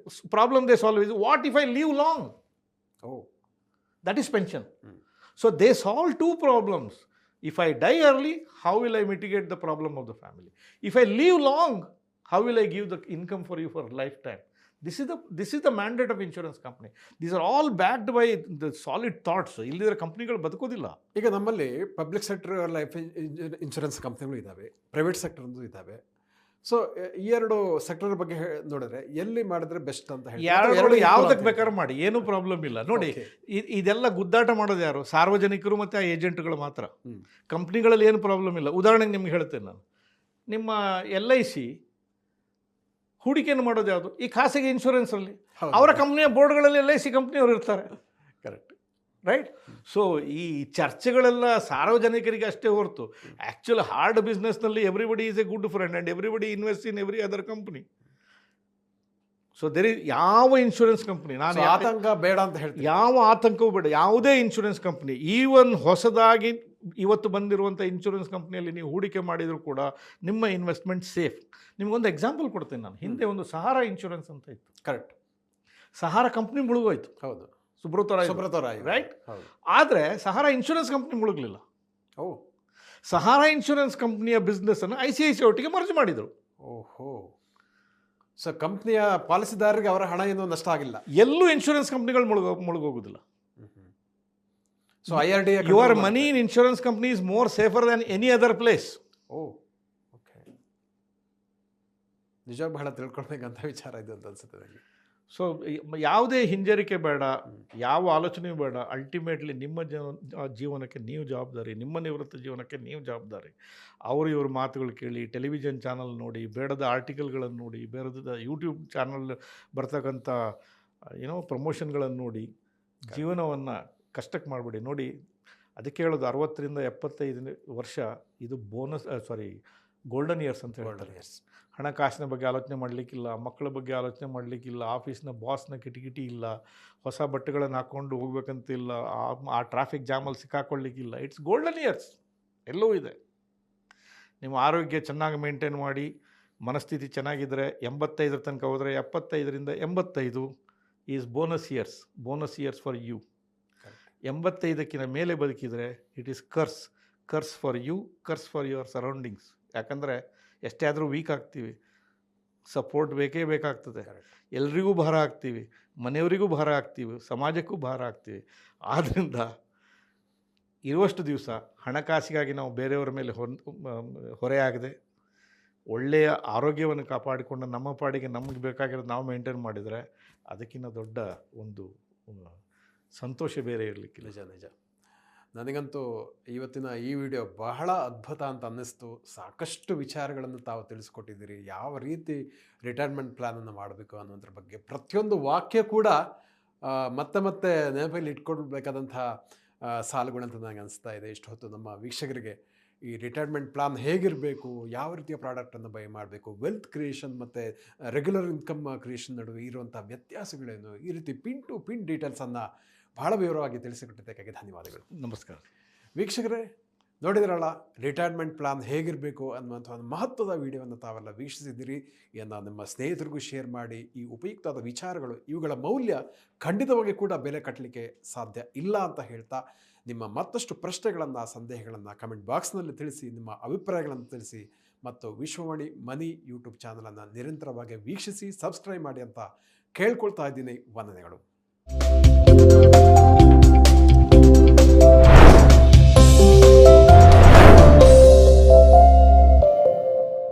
problem they solve is what if I live long. That is pension. So they solve 2 problems. If I die early, how will I mitigate the problem of the family? If I live long, how will I give the income for you for a lifetime? This is the mandate of insurance company. These are all backed by the solid thoughts. ಇಲ್ಲದಿದ್ರೆ ಕಂಪ್ನಿಗಳು ಬದುಕೋದಿಲ್ಲ. ಈಗ ನಮ್ಮಲ್ಲಿ public sector life insurance ಕಂಪ್ನಿಗಳು ಇದ್ದಾವೆ, private sector ಇದ್ದಾವೆ. So ಈ 2 sector ಬಗ್ಗೆ ನೋಡಿದ್ರೆ ಎಲ್ಲಿ ಮಾಡಿದ್ರೆ ಬೆಸ್ಟ್ ಅಂತ ಹೇಳಿ, ಯಾವುದಕ್ಕೆ ಬೇಕಾದ್ರೂ ಮಾಡಿ, ಏನೂ ಪ್ರಾಬ್ಲಮ್ ಇಲ್ಲ. ನೋಡಿ, ಇದೆಲ್ಲ ಗುದ್ದಾಟ ಮಾಡೋದು ಯಾರು? ಸಾರ್ವಜನಿಕರು ಮತ್ತು ಆ ಏಜೆಂಟ್ಗಳು ಮಾತ್ರ. ಕಂಪ್ನಿಗಳಲ್ಲಿ ಏನು ಪ್ರಾಬ್ಲಮ್ ಇಲ್ಲ. ಉದಾಹರಣೆಗೆ ನಿಮ್ಗೆ ಹೇಳ್ತೇನೆ ನಾನು, ನಿಮ್ಮ LIC ಹೂಡಿಕೆಯನ್ನು ಮಾಡೋದು ಯಾವುದು? ಈ ಖಾಸಗಿ ಇನ್ಶೂರೆನ್ಸಲ್ಲಿ ಅವರ ಕಂಪ್ನಿಯ ಬೋರ್ಡ್ಗಳಲ್ಲಿ LIC ಕಂಪ್ನಿಯವರು ಇರ್ತಾರೆ, ಕರೆಕ್ಟ್, ರೈಟ್? ಸೊ ಈ ಚರ್ಚೆಗಳೆಲ್ಲ ಸಾರ್ವಜನಿಕರಿಗೆ ಅಷ್ಟೇ ಹೊರತು ಆ್ಯಕ್ಚುಲಿ ಹಾರ್ಡ್ ಬಿಸ್ನೆಸ್ನಲ್ಲಿ everybody is a good friend and everybody invest in every other company. So there is ಯಾವ ಇನ್ಶೂರೆನ್ಸ್ ಕಂಪ್ನಿ, ನಾನು ಆತಂಕ ಬೇಡ ಅಂತ ಹೇಳ್ತೀನಿ, ಯಾವ ಆತಂಕವೂ ಬೇಡ. ಯಾವುದೇ ಇನ್ಶೂರೆನ್ಸ್ ಕಂಪ್ನಿ, ಈವನ್ ಹೊಸದಾಗಿ ಇವತ್ತು ಬಂದಿರುವಂಥ ಇನ್ಶೂರೆನ್ಸ್ ಕಂಪ್ನಿಯಲ್ಲಿ ನೀವು ಹೂಡಿಕೆ ಮಾಡಿದರೂ ಕೂಡ ನಿಮ್ಮ ಇನ್ವೆಸ್ಟ್ಮೆಂಟ್ ಸೇಫ್. ನಿಮಗೊಂದು ಎಕ್ಸಾಂಪಲ್ ಕೊಡ್ತೀನಿ ನಾನು. ಹಿಂದೆ ಒಂದು ಸಹಾರಾ ಇನ್ಶೂರೆನ್ಸ್ ಅಂತ ಇತ್ತು, ಕರೆಕ್ಟ್. ಸಹಾರಾ ಕಂಪ್ನಿ ಮುಳುಗೋಯ್ತು, ಹೌದು, ಸುಬ್ರತ ರಾಯ್, ರೈಟ್? ಆದರೆ ಸಹಾರಾ ಇನ್ಶೂರೆನ್ಸ್ ಕಂಪ್ನಿ ಮುಳುಗಲಿಲ್ಲ. ಸಹಾರಾ ಇನ್ಶೂರೆನ್ಸ್ ಕಂಪ್ನಿಯ ಬಿಸ್ನೆಸ್ಸನ್ನು ICICI ಒಟ್ಟಿಗೆ ಮರ್ಜ್ ಮಾಡಿದರು. ಓಹೋ. ಸೊ ಕಂಪ್ನಿಯ ಪಾಲಿಸಿದಾರರಿಗೆ ಅವರ ಹಣ ಏನೋ ನಷ್ಟ ಆಗಿಲ್ಲ. ಎಲ್ಲೂ ಇನ್ಶೂರೆನ್ಸ್ ಕಂಪ್ನಿಗಳು ಮುಳುಗೋಗುದಿಲ್ಲ. So IRDA, your money in insurance company is more safer than any other place. Okay. ನಿಜ ಬಹಳ ತಿಳ್ಕೊಳ್ಬೇಕಂತ ವಿಚಾರ ಇದು ಅಂತ ಅನ್ಸುತ್ತೆ ನನಗೆ. ಸೊ ಯಾವುದೇ ಹಿಂಜರಿಕೆ ಬೇಡ, ಯಾವ ಆಲೋಚನೆಯೂ ಬೇಡ. ಅಲ್ಟಿಮೇಟ್ಲಿ ನಿಮ್ಮ ಜೀವನಕ್ಕೆ ನೀವು ಜವಾಬ್ದಾರಿ, ನಿಮ್ಮ ನಿವೃತ್ತ ಜೀವನಕ್ಕೆ ನೀವು ಜವಾಬ್ದಾರಿ. ಇವ್ರ ಮಾತುಗಳು ಕೇಳಿ, ಟೆಲಿವಿಷನ್ ಚಾನಲ್ ನೋಡಿ, ಬೇಡದ ಆರ್ಟಿಕಲ್ಗಳನ್ನು ನೋಡಿ, ಬೇಡದ ಯೂಟ್ಯೂಬ್ ಚಾನಲ್ ಬರ್ತಕ್ಕಂಥ ಪ್ರಮೋಷನ್ಗಳನ್ನು ನೋಡಿ ಜೀವನವನ್ನು ಕಷ್ಟಕ್ಕೆ ಮಾಡಿಬಿಡಿ. ನೋಡಿ, ಅದಕ್ಕೆ ಹೇಳೋದು 60ರಿಂದ 75 ವರ್ಷ ಇದು ಗೋಲ್ಡನ್ ಇಯರ್ಸ್ ಅಂತ ಹೇಳ್ತಾರೆ. ಹಣಕಾಸಿನ ಬಗ್ಗೆ ಆಲೋಚನೆ ಮಾಡಲಿಕ್ಕಿಲ್ಲ, ಮಕ್ಕಳ ಬಗ್ಗೆ ಆಲೋಚನೆ ಮಾಡಲಿಕ್ಕಿಲ್ಲ, ಆಫೀಸ್ನ ಬಾಸ್ನ ಕಿಟಿಕಿಟಿ ಇಲ್ಲ, ಹೊಸ ಬಟ್ಟೆಗಳನ್ನು ಹಾಕ್ಕೊಂಡು ಹೋಗ್ಬೇಕಂತಿಲ್ಲ, ಆ ಟ್ರಾಫಿಕ್ ಜಾಮಲ್ಲಿ ಸಿಕ್ಕಾಕೊಳ್ಳಿಕ್ಕಿಲ್ಲ. ಇಟ್ಸ್ ಗೋಲ್ಡನ್ ಇಯರ್ಸ್, ಎಲ್ಲವೂ ಇದೆ. ನಿಮ್ಮ ಆರೋಗ್ಯ ಚೆನ್ನಾಗಿ ಮೇಂಟೈನ್ ಮಾಡಿ, ಮನಸ್ಥಿತಿ ಚೆನ್ನಾಗಿದ್ದರೆ 85 ತನಕ ಹೋದರೆ 75ರಿಂದ 85 is bonus years for you. 85ಕ್ಕಿಂತ ಮೇಲೆ ಬದುಕಿದರೆ it is curse for you, curse for your surroundings. ಯಾಕಂದರೆ ಎಷ್ಟೇ ಆದರೂ ವೀಕ್ ಆಗ್ತೀವಿ, ಸಪೋರ್ಟ್ ಬೇಕೇ ಬೇಕಾಗ್ತದೆ. ಎಲ್ರಿಗೂ ಭಾರ ಆಗ್ತೀವಿ, ಮನೆಯವರಿಗೂ ಭಾರ ಆಗ್ತೀವಿ, ಸಮಾಜಕ್ಕೂ ಭಾರ ಆಗ್ತೀವಿ. ಆದ್ದರಿಂದ ಇರುವಷ್ಟು ದಿವಸ ಹಣಕಾಸಿಗಾಗಿ ನಾವು ಬೇರೆಯವರ ಮೇಲೆ ಹೊರೆಯಾಗದೆ ಒಳ್ಳೆಯ ಆರೋಗ್ಯವನ್ನು ಕಾಪಾಡಿಕೊಂಡು ನಮ್ಮ ಪಾಡಿಗೆ ನಮಗೆ ಬೇಕಾಗಿರೋದು ನಾವು ಮೇಂಟೈನ್ ಮಾಡಿದರೆ ಅದಕ್ಕಿಂತ ದೊಡ್ಡ ಒಂದು ಸಂತೋಷ ಬೇರೆ ಇರಲಿಕ್ಕಿಲ್ಲ. ನಿಜ ನಿಜ. ನನಗಂತೂ ಇವತ್ತಿನ ಈ ವಿಡಿಯೋ ಬಹಳ ಅದ್ಭುತ ಅಂತ ಅನ್ನಿಸ್ತು. ಸಾಕಷ್ಟು ವಿಚಾರಗಳನ್ನು ತಾವು ತಿಳಿಸ್ಕೊಟ್ಟಿದ್ದೀರಿ. ಯಾವ ರೀತಿ ರಿಟೈರ್ಮೆಂಟ್ ಪ್ಲ್ಯಾನನ್ನು ಮಾಡಬೇಕು ಅನ್ನೋದ್ರ ಬಗ್ಗೆ ಪ್ರತಿಯೊಂದು ವಾಕ್ಯ ಕೂಡ ಮತ್ತೆ ಮತ್ತೆ ನೆನಪಲ್ಲಿ ಇಟ್ಕೊಳ್ಬೇಕಾದಂಥ ಸಾಲುಗಳಂತ ನನಗೆ ಅನಿಸ್ತಾ ಇದೆ. ಇಷ್ಟು ಹೊತ್ತು ನಮ್ಮ ವೀಕ್ಷಕರಿಗೆ ಈ ರಿಟೈರ್ಮೆಂಟ್ ಪ್ಲಾನ್ ಹೇಗಿರಬೇಕು, ಯಾವ ರೀತಿಯ ಪ್ರಾಡಕ್ಟನ್ನು ಬೈ ಮಾಡಬೇಕು, ವೆಲ್ತ್ ಕ್ರಿಯೇಷನ್ ಮತ್ತು ರೆಗ್ಯುಲರ್ ಇನ್ಕಮ್ ಕ್ರಿಯೇಷನ್ ನಡುವೆ ಇರುವಂಥ ವ್ಯತ್ಯಾಸಗಳೇನು, ಈ ರೀತಿ ಪಿನ್ ಟು ಪಿನ್ ಡೀಟೇಲ್ಸನ್ನು ಬಹಳ ವಿವರವಾಗಿ ತಿಳಿಸಿಕೊಟ್ಟಿದ್ದಕ್ಕಾಗಿ ಧನ್ಯವಾದಗಳು. ನಮಸ್ಕಾರ ವೀಕ್ಷಕರೇ. ನೋಡಿದ್ರಲ್ಲ, ರಿಟೈರ್ಮೆಂಟ್ ಪ್ಲಾನ್ ಹೇಗಿರಬೇಕು ಅನ್ನುವಂಥ ಒಂದು ಮಹತ್ವದ ವಿಡಿಯೋವನ್ನು ತಾವೆಲ್ಲ ವೀಕ್ಷಿಸಿದ್ದೀರಿ. ಇದನ್ನು ನಿಮ್ಮ ಸ್ನೇಹಿತರಿಗೂ ಶೇರ್ ಮಾಡಿ. ಈ ಉಪಯುಕ್ತವಾದ ವಿಚಾರಗಳು, ಇವುಗಳ ಮೌಲ್ಯ ಖಂಡಿತವಾಗಿ ಕೂಡ ಬೆಲೆ ಕಟ್ಟಲಿಕ್ಕೆ ಸಾಧ್ಯ ಇಲ್ಲ ಅಂತ ಹೇಳ್ತಾ, ನಿಮ್ಮ ಮತ್ತಷ್ಟು ಪ್ರಶ್ನೆಗಳನ್ನು, ಸಂದೇಹಗಳನ್ನು ಕಮೆಂಟ್ ಬಾಕ್ಸ್ನಲ್ಲಿ ತಿಳಿಸಿ, ನಿಮ್ಮ ಅಭಿಪ್ರಾಯಗಳನ್ನು ತಿಳಿಸಿ ಮತ್ತು ವಿಶ್ವವಾಣಿ ಮನಿ ಯೂಟ್ಯೂಬ್ ಚಾನಲನ್ನು ನಿರಂತರವಾಗಿ ವೀಕ್ಷಿಸಿ, ಸಬ್ಸ್ಕ್ರೈಬ್ ಮಾಡಿ ಅಂತ ಕೇಳ್ಕೊಳ್ತಾ ಇದ್ದೀನಿ. ವಂದನೆಗಳು.